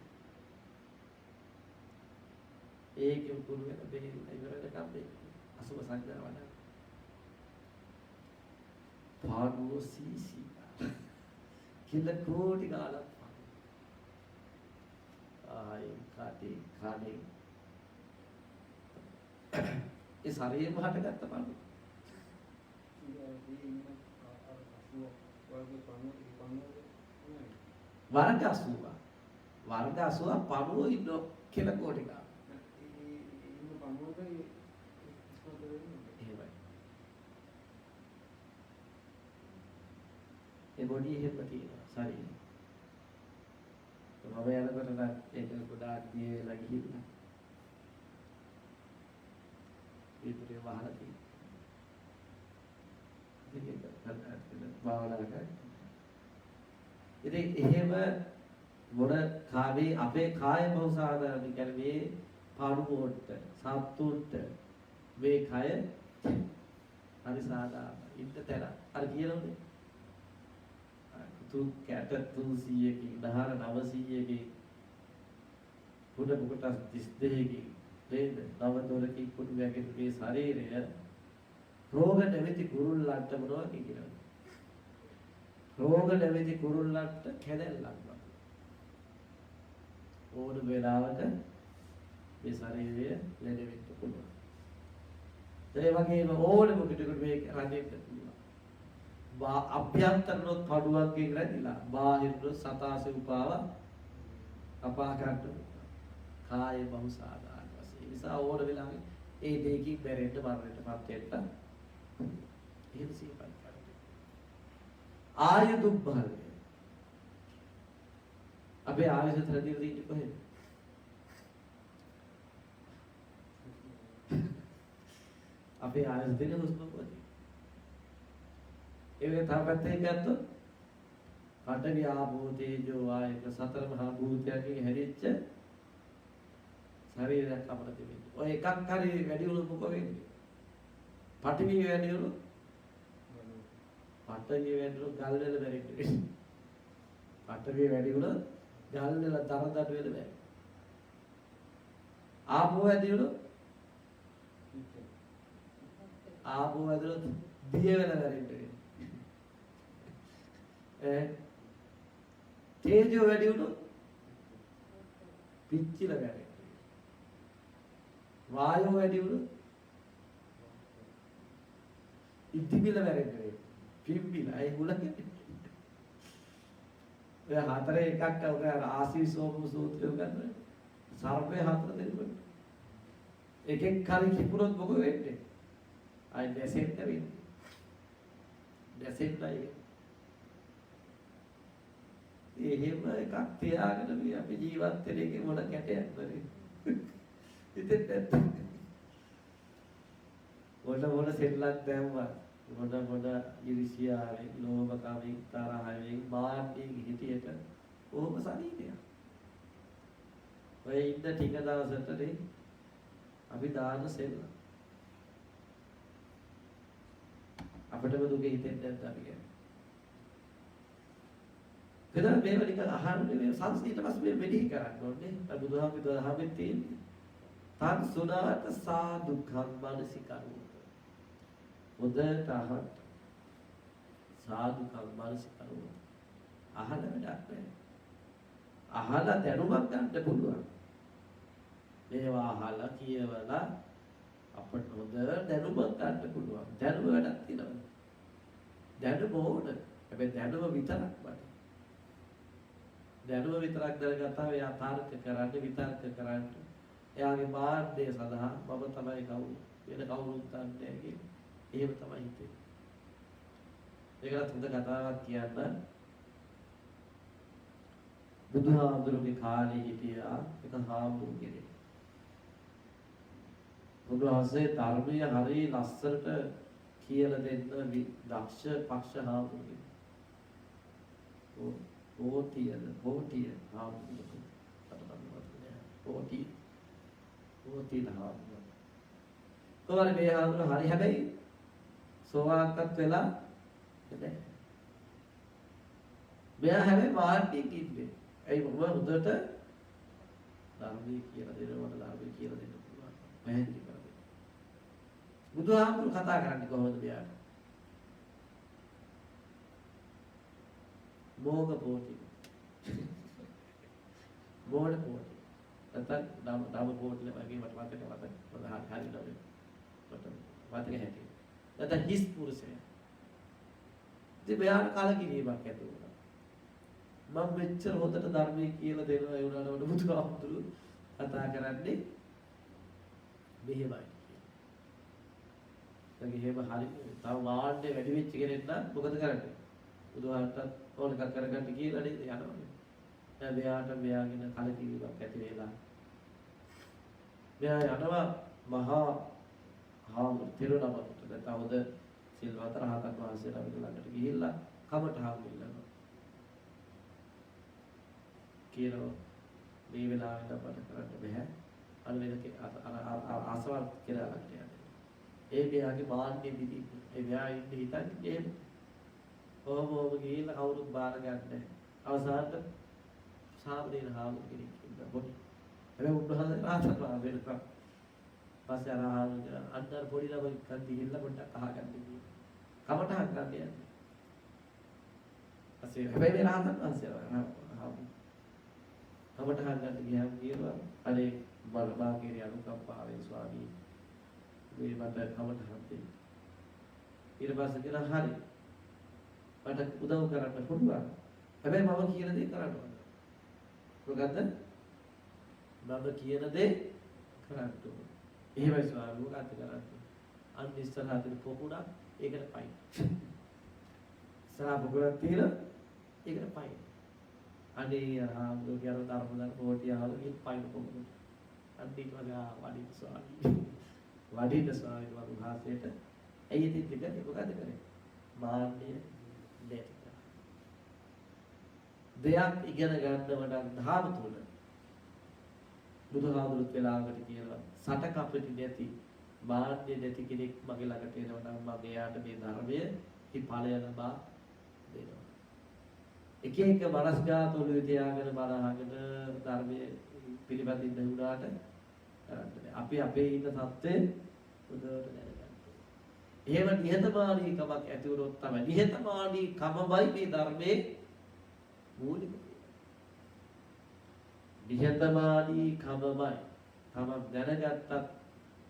ඒකෙම කුඩු වෙන බෙහෙත් ඉවරනකම් මේ අසුබ සංඥා වඩා. පාඩුව සීසී. කිල කෝටි ගාලක්. ආයි කාටි කානේ. ඒ ශරීරෙම හටගත්ත පාඩුව. වර්ග 80. වර්ග 80 පණුව ඉන්න කෙල කෝටි ගාන. ඒ බොඩි එහෙම තියෙනවා ශරීරය. මම යනකොට නම් ඒක ගොඩාක් දියලා ගිහිල්ලා. ඒතරේ වහලා තියෙනවා. භාවනා කරා. ඉතින් එහෙම මොන කාවේ අපේ කාය බහුසාධාරණ කියන්නේ මේ පාඩුවට සත්තුට මේ කය හරි සාධාරණ ඉන්න තැන අර කියනෝනේ තු කැට 300කින් දහර 900කින් පුඩ පුකට 32කින් නේද නවදොරකින් කුඩු වැගෙන මේ ශරීරය රෝග නැමැති කුරුල්ලන්ට මොනවා කියනවා රෝග නැමැති කුරුල්ලන්ට කැදැල්ලක් ඕන වෙලාවක මේ ශරීරය ලෙඩ වෙන්න පුළුවන්. ඒ වගේම ඕනම කෙනෙකුට මේක රැඳෙන්න පුළුවන්. අභ්‍යන්තරනොත් පඩුවක්ගෙන් රැඳිලා බාහිරනොත් සතාසේ උපාව කපා ගන්න කාය බහුසාධාරණ වශයෙන්. ඒ නිසා ඕන වෙලාවෙ ඒ දෙකකින් බැරෙන්න මරණයටපත් වෙන්න එහෙම සිහිපත් කරන්න. ආයු දුක්බලය. අපේ ආයුෂ තරදී ඉන්නේ කොහෙද? අපේ ආයුෂ දෙන හුස්ම කොහෙද? ඒක තාපත්තේ ගත්තොත් පඨවි ආපෝ තේජෝ වායක සතර මහා භූතයන්ගෙන් හැදිච්ච ශරීරයක් අපිට තිබෙනවා. ඔය එකක් හරි වැඩි වුණොත් මොකද වෙන්නේ? පඨවි වැඩි වුණොත් පඨවි වැඩි වුණොත් ගල් වල බැරිද? පඨවි වැඩි වුණොත් ගල් වල තරදඩ වෙල බෑ. ආපෝ වැඩි වුණොත් ආපෝ වැඩි වුණොත් දිය වෙන බැරිද? තේජෝ වැඩි වුණොත් පිච්චිලා බැරි. වායෝ වැඩි වුණොත් ඉදිමිලා බැරි. පිම්බිලා ඒ උලක ඔය හතරේ එකක් ඔය ආසීසෝම සූත්‍රය ගන්න. සර්පේ හතර දෙනෙකුට. එකෙක් හරි කිපුණොත් මොකද වෙන්නේ? අය දැසෙන්න වෙන්නේ. දැසෙන්නයි. එහෙම එකක් තියාගෙන මේ අපි ජීවත් වෙන එකේ මොන කැටයක්ද නේ? ඉතින් නැත්නම් මොන සෙල්ලක් දැම්මා මොන ඉරිසියාවෙන් ලෝභකමින් තරහෙන් මාන්නයෙන් හිටියට ඕම සනීපයක්. ඔය ඉන්න ටික දවසටදී අපි දාන සෙල්ල අපිටම දුක හිතෙන්නේ නැද්ද අපි කියන්නේ. එදා මේව නිකන් අහන්නේ මේ සංස්කෘතියට පස්සේ මෙනෙහි කරන්න ඕනේ. අර බුදුහාමුදුරුවෝ දහමෙන් තියෙන්නේ. තන් සුණාත සාදුක්ඛං මානසිකරෝ. හොඳට අහන්න. සාදුක්ඛං මානසිකරෝ. අහන වැඩක් නැහැ. අහලා දැනුමක් ගන්න පුළුවන්. මේවා අහලා කියවලා අපිට හොඳ දැනුමක් ගන්න පුළුවන්. දැනුම වැඩක් තියෙනවා. දැනුම ඕන. හැබැයි දැනුම විතරක් බෑ. දැනුම විතරක් දැනගත්තාම එයා තාර්ක කරන්න විතර්ක කරන්න එයාගේ මාර්ගය සඳහා මම තමයි කවුරු වෙන කවුරුත් දන්නේ නැහැ. එහෙම තමයි හිතෙන්නේ. ඒකට හොඳ කතාවක් කියන්න. බුදුහාමුදුරුවෝ කාලේ හිටියා එක හාමුදුරු කෙනෙක්. බුදුහාසේ ධර්මයේ හරි ලස්සනට කියලා දෙන්න දක්ෂ පක්ෂ හාමුදුරුවෝ. ඕටිය හාමුදුරුවෝ. ඕටි හාමුදුරුවෝ. කොහොමද මේ හාමුදුරුවෝ හරි හැබැයි සෝවාන්කත් වෙලා නැහැ. මෙයා හැබැයි මාර්ගයේ ඉන්නේ. ඒ මොකද හොඳට ධර්මයේ කියලා දෙනවට ධර්මයේ කියලා දෙන්න පුළුවන්. පැහැදිලි කරගන්න. බුදුහාමුදුරුවෝ කතා කරන්නේ කොහොමද මෙයාට? මෝග පොටි. මෝඩ පොටි. නැත්නම් ඩම පොටි වගේ මට මතක හරි නෝනේ. මට මතක හැටි. නැත්නම් හිස් පුරුෂය. ඉතින් මෙයාට කලකිරීමක් ඇති වුණා. මම මෙච්චර හොඳට ධර්මයේ කියලා දෙනවා ඒ උනාට බුදුහාමුදුරුවෝ කතා කරන්නේ මෙහෙමයි. ඒක එහෙම හරි තව වාඩේ වැඩි වෙච්ච කෙනෙක් නම් මොකද කරන්නේ? බුදුහාමුදුරුවෝ ඕන එකක් කරගන්න කියලා නේද යනවනේ. දැන් මෙයාට මෙයාගෙන කලකිරීමක් ඇති වෙලා මෙයා යනවා මහා තිරුණමකට. නැත්නම් හොඳ සිල්වත් රහතන් වහන්සේලා ළඟට ගිහිල්ලා කමඨහන් ඉල්ලනවා. කියනවා මේ වෙලාවට අපට කරන්න බෑ. අන්න ඒක ආසවල් කියලා යන්නේ. ඒ මෙයාගේ මාන්නේ දිදී ඒ මෙයා ඉන්නේ හිතන්නේ එහෙම. කොහොම ගිහිල්ලා කවුරුත් බාර ගන්නෑ. අවසානට සාමණේර හාමුදුරුවෝ කෙනෙක් ඉන්නවා පොඩි. හැබැයි උන්වහන්සේ රහතන් වහන්සේ පස්සේ අnder පොඩි ළමයි කන්දි ගිහිල්ලා පොඩ්ඩක් අහගන්න කිව්වා. කමටහන් ගන්න යන්නේ. පස්සේ හැබැයි මේ රහතන් වහන්සේලා කමටහන් ගන්න ගියාම කියනවා අනේ මාගේ අනුකම්පාවෙන් ස්වාමී මේ මට කමටහන් දෙන්න. ඊට පස්සේ කියනවා හරි. මට උදව් කරන්න පුළුවන්. හැබැයි මම කියන දේ කරන්න ඕන. මොකද්ද? මම කියන දේ කරන්න ඕන. එහෙමයි ස්වාමී මොකක්ද කරන්නේ? අන්න ඉස්සරහට පොකුණක් ඒකට පයින්. ඉස්සරහ පොකුණක් තියලා ඒකට පයින්. අනේ ආම්දෝ කියන ධර්මදන් පොටියහල ඉත් පයින් පොකුණ. අන්න ඊට වගේ වඩින්න ස්වාමී. වඩින්න ස්වාමී වහන්සේට ඇයි ඉතින් දෙකේ මොකද කරන්නේ? මාන්නේ දෙයක්. දෙයක් ඉගෙන ගන්නවට ධාම තුල බුදුහාමුදුරුවෝ වෙලාවකට කියලා සටක අපිට නැති මාන්නේ නැති කෙනෙක් මගේ ළඟට එනවා නම් මම එයාට මේ ධර්මයේ ඵලය ලබා දෙනවා. එක එක මනස්ගත ඔළුවේ තියාගෙන බලහගෙන ධර්මයේ පිළිපදින්න උනාට අපි අපේ ඉන්න තත්ත්වය උදේට දැනගන්න. එහෙම නිහතමානීකමක් ඇති වුණොත් තමයි නිහතමානීකමයි මේ ධර්මයේ මූලික. නිහතමානීකමයි තමක් දැනගත්තත්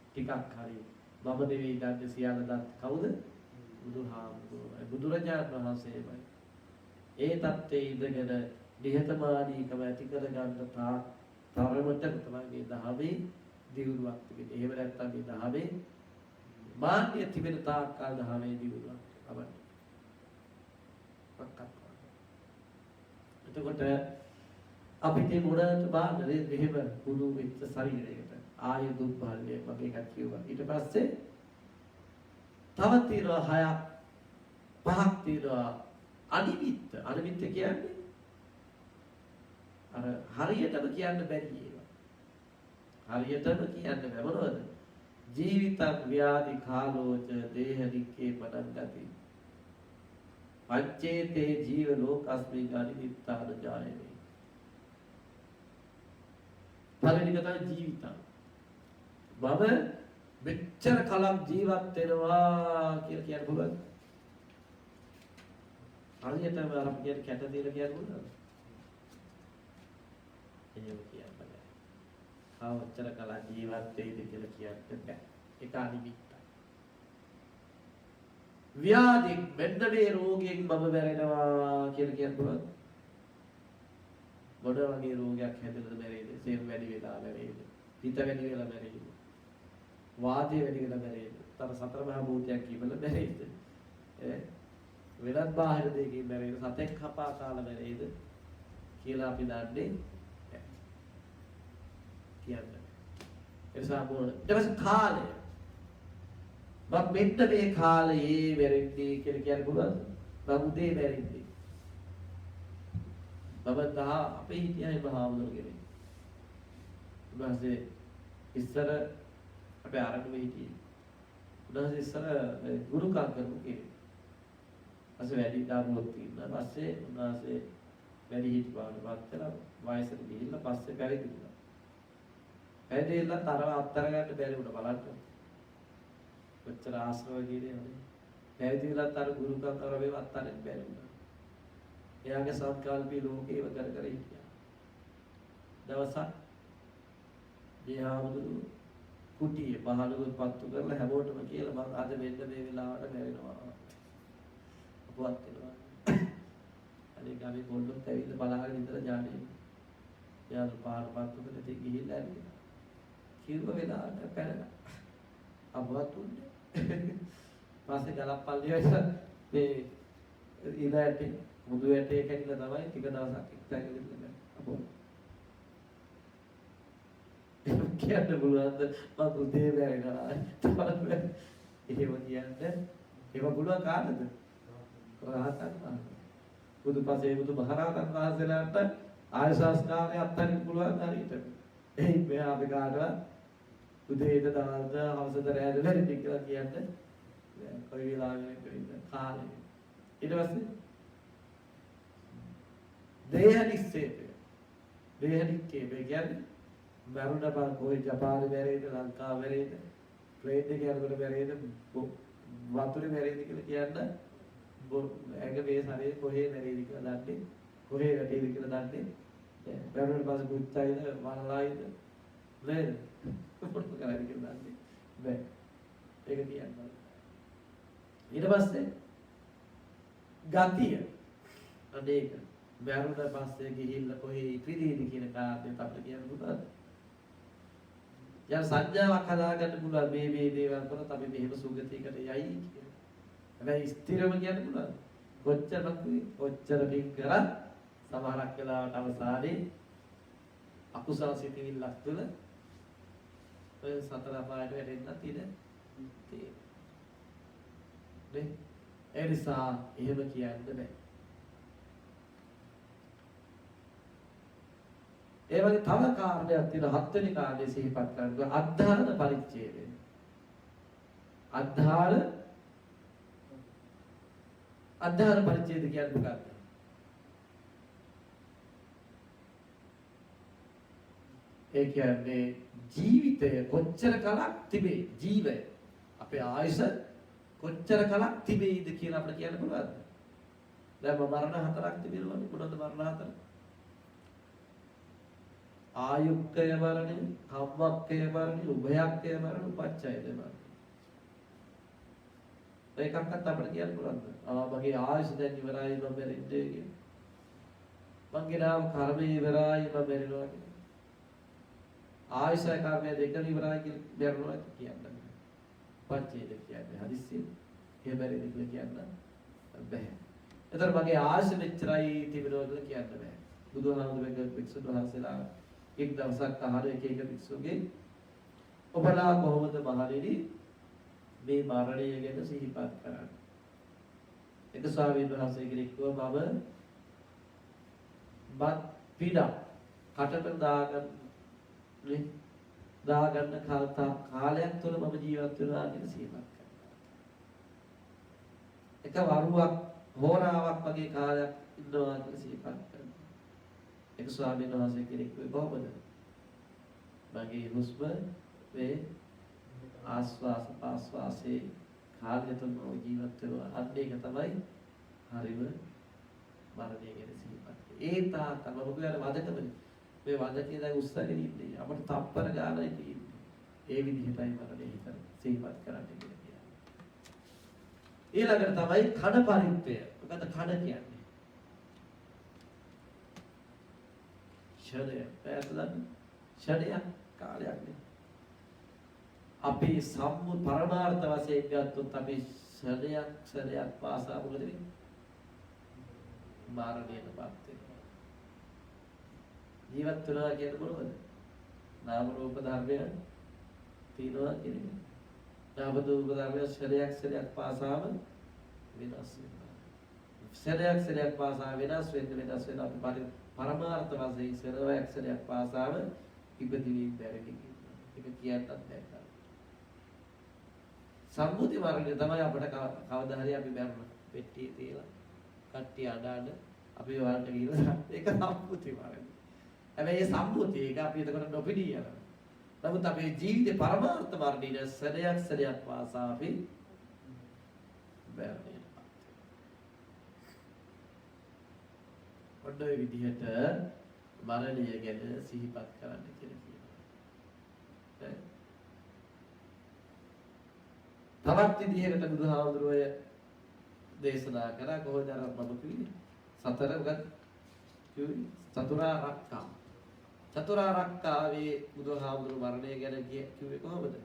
ටිකක් හරි මම නෙවෙයි දන්නේ සියල්ල දත් කවුද? බුදුහාමුදුරුවෝ. බුදුරජාණන් වහන්සේමයි. ඒ தත්ත්වයේ ඉඳගෙන නිහතමානීකම ඇති කර ගන්න තරමට තමයි මේ දහමේ දියුණුවක් තිබෙන්නේ. එහෙම නැත්නම් මේ දහමේ මාන්‍ය තිබෙන තාක්කල් දහමේ දියුණුවක් අපිට පක්කත්. එතකොට අපිට මොනකට බාන්නේ මෙහෙම කුඩු වෙච්ච ශරීරයකට ආය දුක්ඛාලය වගේ එකක් කියුවා. ඊට පස්සේ තව තියෙනවා 6ක් 5ක් තියෙනවා අනිමිත්ත. අනිමිත්ත කියන්නේ අර හරියටම කියන්න බැරි ඒවා. හරියටම කියන්න බෑ මොනවද? ජීවිතං ව්‍යාධි කාලෝච දේහනික්කේ පදංගති. පච්චේතේ ජීව ලෝකස්මින් අනිමිත්තාන ජායවේ. පළවෙනි එක තමයි ජීවිතං. මම මෙච්චර කලක් ජීවත් වෙනවා කියලා කියන්න පුළුවන්. හරියටම අර කියන කැට දීලා කියන්න පුළුවන්. එහෙම කියන්න බෑ. ආවචර කලක් ජීවත් වෙයිද කියලා කියන්න බෑ. ඒක අනිමිත්තයි. ව්‍යාධි මෙන්න මේ රෝගයෙන් මම මැරෙනවා කියලා කියන්න පුළුවන්. මොන වගේ රෝගයක් හැදෙන්නද මැරෙයිද? සේම වැඩි වෙලා මැරෙයිද? හිත වැඩි වෙලා මැරෙයිද? වාතය වැඩි වෙලා මැරෙයිද? තර සතර මහා භූතයක් කියවල මැරෙයිද? වෙනත් බාහිර දෙයකින් මැරෙයිද? සතෙක් කපා කාලා මැරෙයිද කියලා අපි දන්නේ කියන්නේ. එසා මොන ඊට පස්සේ කාලය මම මෙන්න මේ කාලයේ මැරෙන්නේ කියලා කියන්න පුළුවන්ද? මම උදේ මැරෙන්නේ. බබදා අපේ හිටියයි මහාවුරුගේ. උන්වහන්සේ ඉස්සර අපේ ආරණ්‍යෙ හිටියේ. උන්වහන්සේ ඉස්සර ගුරුකම් කරපු කෙනෙක්. අසේ වැඩි දරුවෝ තියෙනවා. පස්සේ උන්වහන්සේ වැඩි හිටපාඩුවත් කරලා වයසට ගිහිල්ලා පස්සේ පැවිදි වුණා. පැවිදිලා තරව අත්තර ගන්න බැරි වුණා බලන්න. කොච්චර ආශ්‍රව ගියේනේ. පැවිදිලා තර ගුරුකම් කරවේ අත්තරින් බැරි වුණා. එයාගේ සත්කාල්පී ලෝකේව කර කර හිටියා. දවසක් ජීහාමුදුරු කුටියේ පහළොව පත්තු කරලා හැමෝටම කියලා මම අද මෙන්න මේ වෙලාවට මැරෙනවා. අපවත් වෙනවා. අනේ ගාමේ පොල්ලොත් ඇවිල්ලා බලාගෙන ඉඳලා ජානේ. යාර පාර පත්තු කරලා ඉතින් ගිහිල්ලා ඇවිල්ලා. කිව්ව වෙලාවට පැනලා. අපවත් උන්නේ. පස්සේ ගලප්පල්ලි වෙලා මේ ඉලෑටි මුදු ඇටේ කැඩිලා තමයි ටික දවසක් එක්තැන් ඉඳලා අපෝ කියන්න පුළුවන්ද මම උදේ වැරෙනවා එහෙම කියන්නේ ඒව පුළුවන් කාටද රහතන් වහන්සේ බුදුපසේ බුදු මහරහතන් වහන්සේලාට ආය සංස්කාරය අත්හරින්න පුළුවන් හරියට එයි මෙහා අපි කාටවත් උදේට දවල්ට හවසට රැඳ වෙන්න කියලා කියන්නේ කොයි වෙලාවෙක ඉන්න කාලේ ඊට පස්සේ දේහනිස්සේපය දේහනික්කේ කියන්නේ මරුණ බං කොයි ජපානයේ මැරෙයිද ලංකාවේ මැරෙයිද ප්ලේන් එකේ යනකොට මැරෙයිද වතුරේ මැරෙයිද කියලා කියන්න ඇඟ මේ ශරීරේ කොහේ මැරෙයිද කියලා දන්නේ කොහේ වැටෙයිද කියලා දන්නේ මරුණ පස්සේ බුත්තයිද වනලායිද නේද මොකද කරන්නේ කියලා දන්නේ බෑ ඒක කියන්න ඊට පස්සේ ගතිය අනේක මරුණ පස්සේ ගිහිල්ලා කොහේ ඉපිදීද කියන කාරණේ අපිට කියන්න පුළුවන්ද? යම් සංඥාවක් හදාගන්න පුළුවන් මේ දේවල් කරත් අපි මෙහෙම සුගතියකට යයි කියලා. හැබැයි ස්ථිරව කියන්න පුළුවන්. කොච්චර පින් කරත් සමහරක් වෙලාවට අවසානයේ අකුසල සිතිවිල්ලක් තුළ ඔය සතර අපායට වැටෙන්න තියෙනවා. ඒ නිසා එහෙම කියන්න බෑ. ඒ වගේ තව කාරණයක් තියෙනවා හත්වෙනි කාරණේ සිහිපත් කරනවා අද්ධාන පරිච්ඡේදය. අද්ධාන පරිච්ඡේද කියන්නේ මොකක්ද? ඒ කියන්නේ ජීවිතය කොච්චර කලක් තිබේ ජීවය අපේ ආයුෂ කොච්චර කලක් තිබේද කියලා අපිට කියන්න පුළුවන්ද? දැන් මරණ හතරක් තිබෙනවනේ මොනවද මරණ හතර? ආයුක්කය මරණය, කම්මක්කය මරණය, උභයක්කය මරණය, උපච්ඡයද මරණය. ඒකක්වත් අපිට කියන්න පුළුවන්ද? මගේ ආයුෂ දැන් ඉවරයි මම මැරෙන්නේ කියලා. මගේ නාම කර්මය ඉවරයි මම මැරෙනවා කියලා. ආයස කර්මය දෙක ඉවරයි කියලා මැරෙනවා කියන්නේ. පංචේද කියන්නේ හදිස්සිය. ඒ බැරිද කියලා කියන්න බෑ. එතන මගේ ආශ මෙච්චරයි තිබෙනවා කියලා කියන්න බෑ. බුදුහාමුදුරගේ වික්ෂුන් වහන්සේලා එක් දවසක් අහන එක වික්ෂුගේ ඔබලා කොහොමද මහණෙනි මේ මරණය ගැන සිහිපත් කරන්නේ? එක ස්වාමීන් වහන්සේ කෙනෙක් කිව්වා මම බත් පිඩක් කටට දාගන්න කාලයක් තුළ මම ජීවත් වෙනවා කියන සිහිපත් කරනවා. එක වරුවක් හෝරාවක් වගේ කාලයක් ඉන්නවා කියලා සිහිපත් කරනවා. එක ස්වාමීන් වහන්සේ කෙනෙක් කොහොමද? මගේ හුස්ම මේ ආස්වාස පාස්වාසේ කාලය තුල ජීවත් වෙනවා. අන්න ඒක තමයි හරිම මරණය ගැන සිහිපත් කරන්නේ. ඒ තාම මොකද වදකමනේ. මේ වදකේ දැන් උස්සගෙන ඉන්නේ. අපිට තප්පර ගානයි තියෙන්නේ. ඒ විදිහටයි මරණය හිතන සිහිපත් කරන්නේ කියලා. ඊළඟට තමයි කඩ පරිත්‍තය. මොකද කඩ කියන්නේ? ෂඩය. පැහැදිලිද? ෂඩයක් කාලයක් නේ. අපි සම්මු පරමාර්ථ වශයෙන් ගත්තොත් අපි ෂඩයක් පාසා මොකද වෙන්නේ? මරණයටපත් වෙනවා. ජීවත් වෙනවා කියන්නේ මොනවද? නාම රූප ධර්මයන් තියෙනවා කියන්නේ. නාම රූප ධර්මයන් ෂඩයක් පාසාම වෙනස් වෙනවා. ෂඩයක් පාසා වෙනස් වෙන අපි පරමාර්ථ වශයෙන් ෂඩයක් පාසාම ඉපදිවි බැරි ඒක කියන්නත් බැහැ. සම්මුති මරණය තමයි අපිට කවදා හරි අපි මරණ පෙට්ටියේ තියලා කට්ටිය අඬන අපි වලට ගිහලා ඒක සම්මුති මරණය. හැබැයි ඒ සම්මුති එක අපි එතකොට නොපිඩී යනවා. නමුත් අපේ ජීවිතේ පරමාර්ථ මරණය සරයක් වාසා අපි මරණය. ඔන්න ඔය විදිහට මරණය ගැන සිහිපත් කරන්න කියලා කියනවා. තවත් විදිහකට බුදුහාමුදුරුවෝ දේශනා කරා කොහොමද අර මම කිව්වේ සතරගත් කිව්වේ චතුරාර්යකා. චතුරාර්යකාවේ බුදුහාමුදුරුවෝ මරණය ගැන කිව්වේ කොහොමද?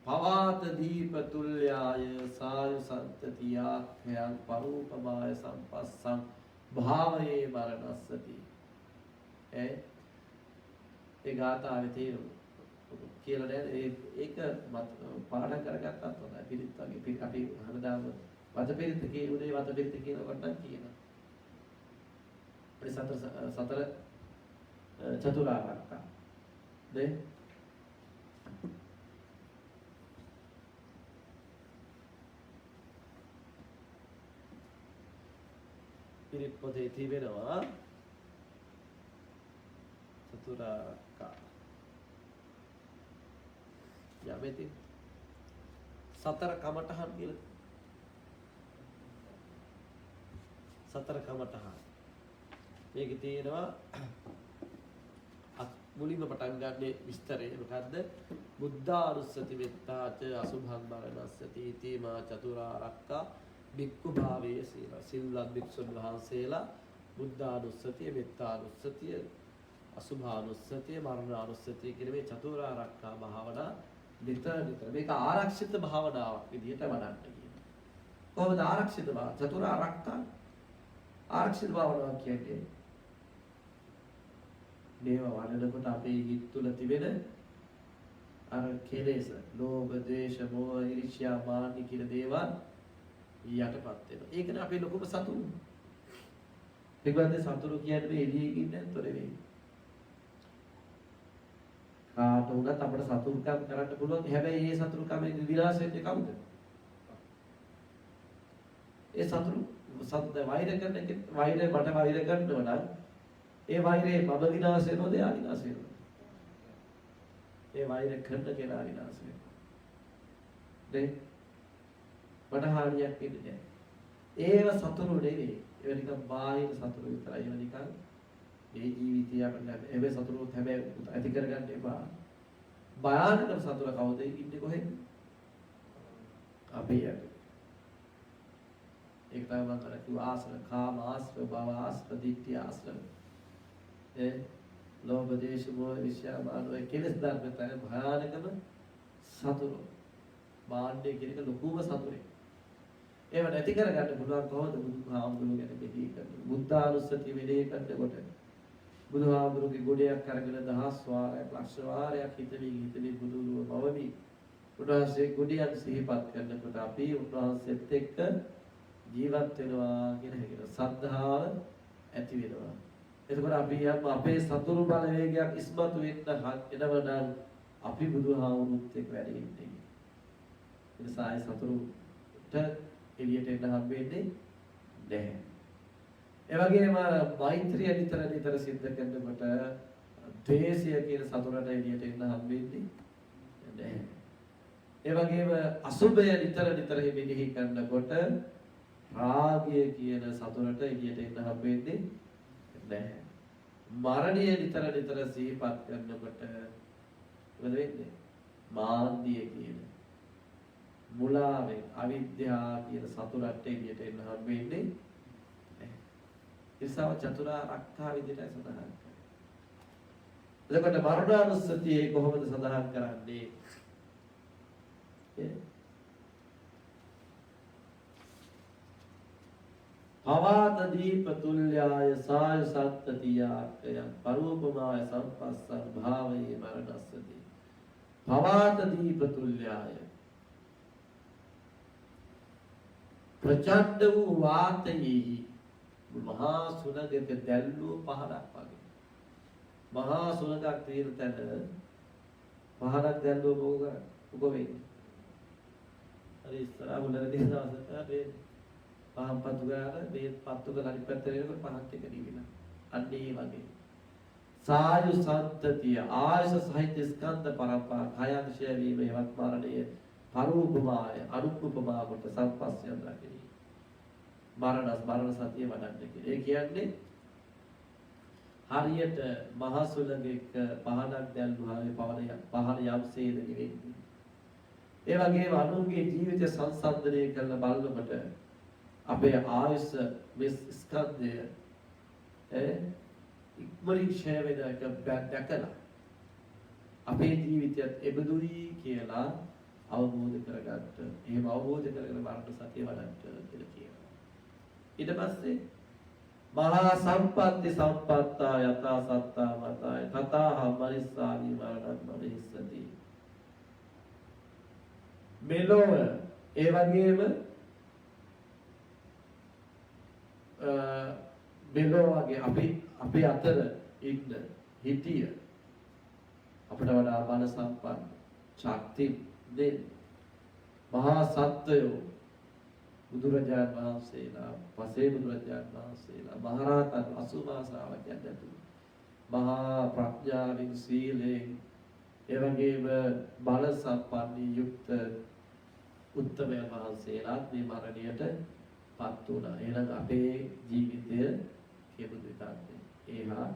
පවාත දීප තුල්යාය සායු සන්තතියා khයං පරූපමාය සම්පස්සං භාවයේ මරණස්සති. ඒ ගාථාවේ තේරුම කියලා නේද? ඒක පාඩම් කරගත්තත් හොඳයි. පිළිත් වගේ අපි හැමදාම වත පිළිත් කියුනේ වත පිළිත් කියනකොට නම් කියනවා. සතර චතුරාර්යක නේ? පිළිත් පොතේ තිබෙනවා චතුරාර්යක යමෙති සතර කමඨහන් කියලා සතර කමඨහන් මේකේ තියෙනවා මුලින්ම පටන් ගන්න විස්තරය මොකද්ද? බුද්ධානුස්සති මෙත්තාච අසුභං මරණස්සති තීමා චතුරාර්යක බික්ඛු භාවයේ සීල සිල්වත් භික්ෂුන් වහන්සේලා බුද්ධානුස්සතිය මෙත්තානුස්සතිය අසුභානුස්සතිය මරණානුස්සතිය කියන මේ චතුරාර්යක භාවනා විතර මේක ආරක්ෂිත භාවනාවක් විදිහට වඩන්න කියනවා. කොහොමද ආරක්ෂිත භාවනාව? චතුරාර්යක ආරක්ෂිත භාවනාවක් කියන්නේ මේව වඩනකොට අපේ හිත තුළ තිබෙන අර කෙලෙස්, ලෝභ, ද්වේෂ, මෝහ, ඊර්ෂ්‍යා, මාන්න කියන දේවල් යටපත් වෙනවා. ඒකනේ අපේ ලොකුම සතුරු. ඒකවල සතුරු කියන්නේ එළියේ ඉන්නේ නැතොර නෙවෙයි. කාට උනත් අපිට සතුරුකම් කරන්න පුළුවන්. හැබැයි මේ සතුරුකමෙන් විනාශ වෙන්නේ කවුද? ඒ සතුරු වෛර කරන එක මට වෛර කරනවා නම් ඒ වෛරේ මම විනාශ වෙනවද? එයා විනාශ වෙනවා. ඒ වෛර කරන කෙනා විනාශ වෙනවා. නේ? මට හානියක් වෙන්නේ නැහැ. ඒව සතුරු නෙවෙයි. ඒව නිකන් බාහිර සතුරු විතරයි. ඒව නිකන් මේ ජීවිතය අපිට හැබැයි සතුරුත් හැබැයි ඇති කරගන්න එපා. භයානක සතුර කවුද ඉන්නේ කොහෙද? අපි යට. ඒක තමයි මම අර කිව්ව ආශ්‍රව, කාම ආශ්‍රව, භව ආශ්‍රව, ditthිය ආශ්‍රව. ලෝභ දේශ මොහ විශ්යා මාන ඔය කෙලෙස් ධර්ම තමයි භයානකම සතුරු. මාන්නේ කියන එක ලොකුම සතුරේ. ඒව නැති කරගන්න පුළුවන් කොහොමද? බුදුහාමුදුරුවෝ ගැන මෙහි කරන බුද්ධානුස්සතිය මෙහි කරනකොට බුදුහාමුදුරුවෝගේ ගොඩයක් අරගෙන දහස් වාරයක් ලක්ෂ වාරයක් හිතවි බුදුරුව බවවි උන්වහන්සේ ගොඩියක් සිහිපත් කරනකොට අපි උන්වහන්සේත් එක්ක ජීවත් වෙනවා කියන එක සද්ධාව ඇති වෙනවා. එතකොට අපි අපේ සතුරු බලවේගයක් ඉස්මතු වෙන්න එනවනම් අපි බුදුහාමුදුරුවෝත් එක්ක වැඩ ඉන්නේ. ඒ නිසා ඒ සතුරුට එළියට එන්න හම්බෙන්නේ නැහැ. ඒ වගේම මෛත්‍රිය නිතර සිද්ධ කරනකොට ද්වේෂය කියන සතුරට එළියට එන්න හම්බෙන්නේ නැහැ. ඒ වගේම අසුභය නිතර මෙනෙහි කරනකොට රාගය කියන සතුරට එළියට එන්න හම්බෙන්නේ නැහැ. මරණය නිතර සිහිපත් කරනකොට මොකද වෙන්නේ? මාන්දිය කියන මුලාවෙන් අවිද්‍යාව කියන සතුරට එළියට එන්න හම්බෙන්නේ නැහැ. ඉස්සාව චතුරාර්ය විදිහට සඳහන් කරනවා. එතකොට මරණානුස්සතියේ කොහොමද සඳහන් කරන්නේ? පවාත දීප තුල්යාය සාය සත්තතියාකය පරූපමාය සම්පස්සං භාවයේ මරණස්සති. පවාත දීප තුල්යාය ප්‍රචණ්ඩ වූ වාතයෙහි මහා සුනගක දැල්වූ පහනක් වගේ. මහා සුනගක් තියෙන තැන පහනක් දැල්වුව මොකද වෙන්නේ? හරි ඉස්සරහ උඩට දින දවසට මේ පහන් පත්තු ගාන මේ පත්තු ගාන අනිත් පැත්තට එනකොට පහත් එක නිවිලා. අන්න ඒ වගේ. සායු සම්තතිය ආයස සහිත ස්කන්ධ පරම්පරා කයංශය වීම එවත් මරණය පරූපමාය අනුපුපමා කොට සම්පස්සයන් දකින. මරණ සතිය වඩන්න කියන. ඒ කියන්නේ හරියට මහා සුලඟක පහනක් දැල්වුවාම පහන යම්සේද නිවෙන්නේ. ඒ වගේම අනුන්ගේ ජීවිතය සංසන්දනය කරන බලනකොට අපේ ආයුෂ මේ ස්කන්ධය ඉක්මනින් ඡය වෙන එක දැකලා අපේ ජීවිතයත් එබඳුයි කියලා අවබෝධ කරගත්ත. එහෙම අවබෝධ කරගෙන මරණ සතිය වඩන්න කියලා කියනවා. ඊට පස්සේ මහා සම්පatti සම්පත්තා යතා සත්තා මතය තථා මරිස්සාමි මරණං මරිස්සති. මෙලොව ඒ වගේම මෙලොව වගේ අපි අතර ඉන්න හිටිය අපිට වඩා බල සම්පන්න ශක්ති දෙ මහා සත්වයෝ බුදුරජාණන් වහන්සේලා පසේ බුදුරජාණන් වහන්සේලා මහරහතන් 80 ශ්‍රාවකයන් ඇතුළු මහා ප්‍රඥාවෙන් සීලයෙන් ඒ වගේම බල සම්පන්න යුක්ත උත්තමයන් වහන්සේලාත් මේ මරණයට පත් වුණා. එහෙනම් අපේ ජීවිතය කෙබඳු එකක්ද? ඒහා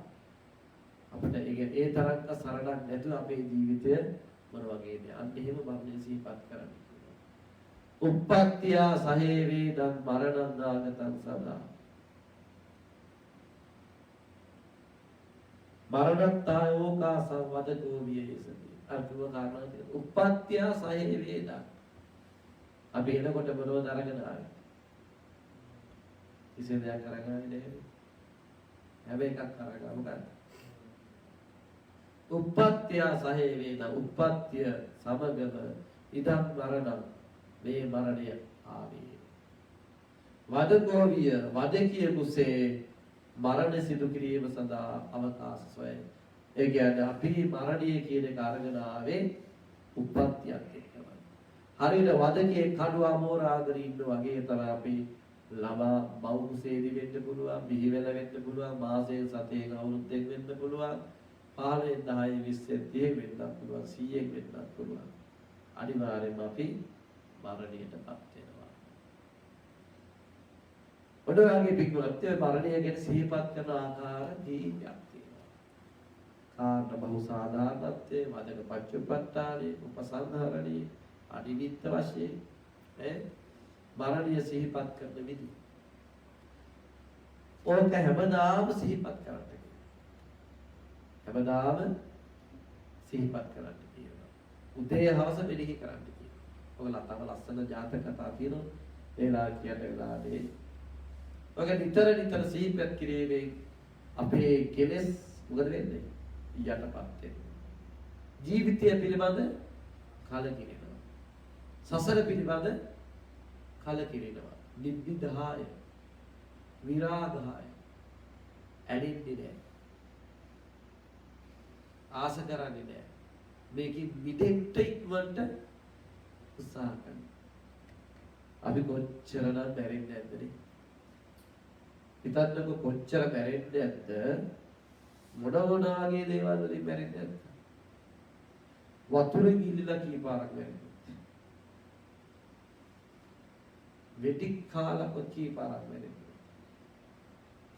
අපිට ඒ තරම්ක සරලක් නැතුව අපේ ජීවිතය මොන වගේද? අන්න එහෙම මරණය සිහිපත් කරන්න. උප්පත්තිය සහේ වේදං මරණං නාගතං සදා. මරණත්තායෝකා සංවදකෝ වියේසති. අර්ථව කාරණා තියෙන. උප්පත්තිය සහේ වේදං. අපි එනකොට මොනවද අරගෙන ආවේ? කිසිම දෙයක් අරගෙන ආවේ නැහැ. හැබැයි එකක් අරගෙන මොකක්ද? උප්පත්තිය සහේ වේදං. උප්පත්තිය සමගම ඉදං මරණං මේ මරණය ආවේ. වදකෝවිය වදකිය කුසේ මරණ සිදු කිරීම සඳහා අවකාශ සොයයි. ඒ කියන්නේ අපි මරණය කියන එක අරගෙන ආවේ උප්පත්තියක් එක්කමයි. හරියට වදකේ කඩුව අමෝරාගෙන ඉන්න වගේ තමයි අපි ළමා මව් කුසේදී වෙන්න පුළුවන්, බිහි වෙලා වෙන්න පුළුවන්, මාසයෙන් සතෙන් අවුරුද්දෙන් වෙන්න පුළුවන්, 15 10 20 30 වෙන්නත් පුළුවන්, 100ක් වෙන්නත් පුළුවන්. අනිවාර්යයෙන්ම අපි මරණයටපත් වෙනවා. ඔඩෝගේ පිටුවත් මරණය ගැන සිහිපත් කරන ආකාර දීපයක් තියෙනවා. කාර්ය බහු සාධාරණත්වයේ වදක පච්චුප්පත්තාලේ උපසංහරණී අනිවිත්ත වශයෙන් මරණය සිහිපත් කරන විදි. ඕක හැමදාම සිහිපත් කරන්න. හැමදාම සිහිපත් කරන්න කියනවා. උදේ හවස මෙනෙහි කරන්න කියනවා. ඔයගොල්ලෝ තව ලස්සන ජාතක කතා තියෙනවා. ඒලා කියන වෙලාවේ ඔයග නිතර සිහිපත් කිරීමෙන් අපේ කෙලෙස් මොකද වෙන්නේ? යටපත් වෙනවා. ජීවිතය පිළිබඳ කලකිරෙනවා. සසර පිළිබඳ කලකිරෙනවා. නිබ්බිදාය විරාගාය ඇලින්නේ නැහැ. ආස කරන්නේ නැහැ. මේකෙන් මිදෙන්න ඉක්මනට උත්සාහ කරනවා. අපි කොච්චරනම් බැරෙන්නේ නැද්ද? හිතන්නකො කොච්චර බැරෙන්නේ නැද්ද? මොනවාගේ දේවල් වලින් බැරෙන්නේ නැද්ද? වතුරේ ගිලිලා කීපාරක් බැරෙන්නේ. වෙටි කාලා කීපාරක් බැරෙන්නේ.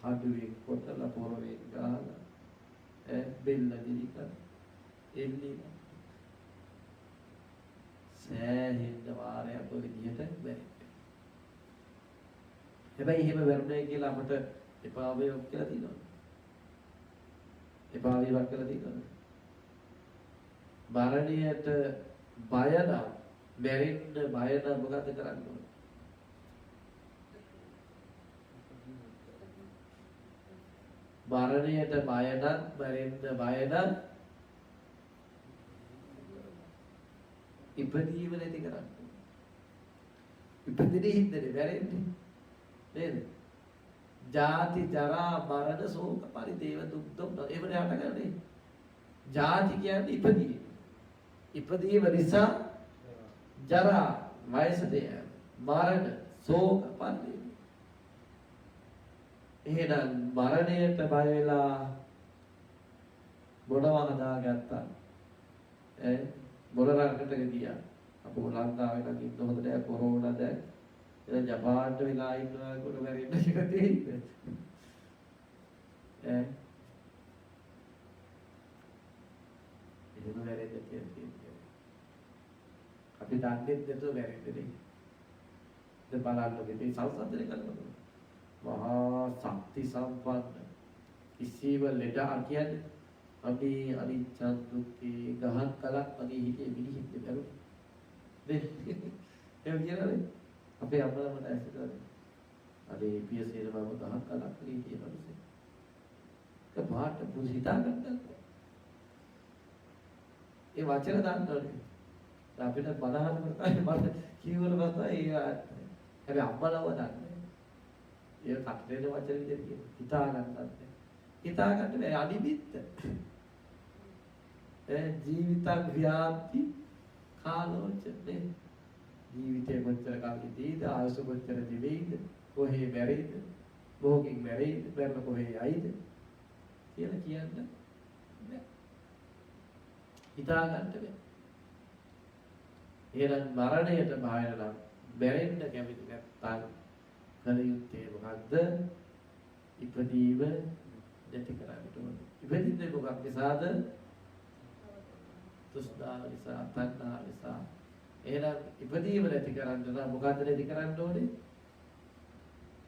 හඩුවේ කොටලා පොරවේ ගහලා බෙල්ල දිලිකන එන්නේ සෑහෙන්න වාරයක් ඔය විදිහට බැරෙන්නේ. හැබැයි එහෙම වැරුණේ කියලා අපට එපා වේවක් කියලා තියෙනවා. එපා වේවක් කියලා තියෙනවා. මරණයට බය නම් මැරෙන්න බය නම් මොකද කරන්න ඕන? මරණයට බය නම් මැරෙන්න බය නම් ඉපදීම නැති කරන්න. ඉපදෙන්නේ හින්දනේ මැරෙන්නේ. නේද? ජාති ජරා මරණ ශෝක පරිදේව දුක් දුක් ඒවනේ හටගන්නේ. ජාති කියන්නේ ඉපදීම. ඉපදීම නිසා ජරා වයසට යෑම මරණ ශෝක පරිදේව. එහෙනම් මරණයට බය වෙලා මොනවා හදාගත්තා? මොන රටකට ගියා? අපෝ ලංකාවේ නම් ඉන්න හොඳ නෑ කොරෝනා දැන්. එහෙනම් ජපාන්ට වෙලා ඉන්නවා කොට මැරෙන්න කියලා තියෙන්නේ. එහෙම මැරෙන්න තියෙන්නේ. අපි දන්නේ නැතුව මැරෙන්නේ. දැන් බලන්න මේ සංසන්දනය කරනවා. මහා ශක්ති සම්පන්න කිසිම ලෙඩ කියන්නේ අපි අනිච්ච දුක්ඛේ ගහක් කලක් වගේ හිතේ මිනිහෙක් දරුවෝ නේ ඒ කියන්නේ අපේ අම්මලා මට ඇසිතවල අනේ පියසේන බව ගහක් කලක් වගේ කියනවානේ ඒක පාට පුදු හිතා ගන්න ඒ වචන දාන්නෝනේ අපිට බනහන කරලා මට කීවල බස්සයි හැබැයි අම්මලව දන්නේ ඒ කටේන වචන විදිහට හිතා ගන්නත් හිතා ගන්න බෑ අනිමිත්ත ජීවිතං ව්‍යාප්ති කාලෝචනේ ජීවිතේ කොච්චර කාලෙ ඉදීද ආයුෂ කොච්චර දිවෙයිද කොහේ මැරෙයිද භෝගින් මැරෙයිද මරණ කොහේ යයිද කියලා කියන්න බෑ හිතා ගන්න බෑ එහෙනම් මරණයට බය නම් මැරෙන්න කැමති නැත්නම් කල යුත්තේ මොකද්ද? ඉපදීම නැති කරන්න ඕනේ. ඉපදින්නේ මොකක් නිසාද? තෘෂ්ණාව නිසා, තණ්හාව නිසා. එහෙනම් ඉපදීම නැති කරන්න නම් මොකද්ද නැති කරන්න ඕනේ?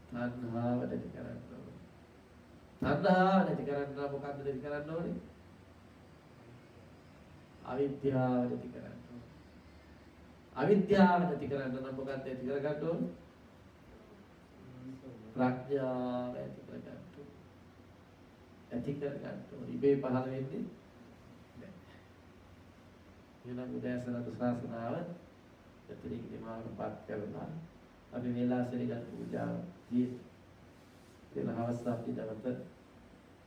තණ්හාව නැති කරන්න ඕනේ. තණ්හාව නැති කරන්න නම් මොකද්ද නැති කරන්න ඕනේ? අවිද්‍යාව නැති කරන්න ඕනේ. අවිද්‍යාව නැති කරන්න නම් මොකක්ද නැති කරගන්න ඕනේ? ප්‍රඥාව ඇති කරගන්න ඕනේ. ඇති කරගන්න ඕනේ. ඉබේ පහළ වෙන්නේ නැහැ. ඊළඟ උදෑසන ශාසනාව එතනින් දිමාවටපත් කරනවා. අපි වේලාසෙරිගත් පූජාව දී දෙන අවස්ථාවක් ඉදවත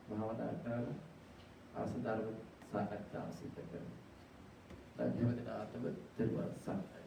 භාවනා කරන ආසදර්ම සාකච්ඡාව සිදු කරනවා. ධර්ම දිනාතම දරුවන් සම්පත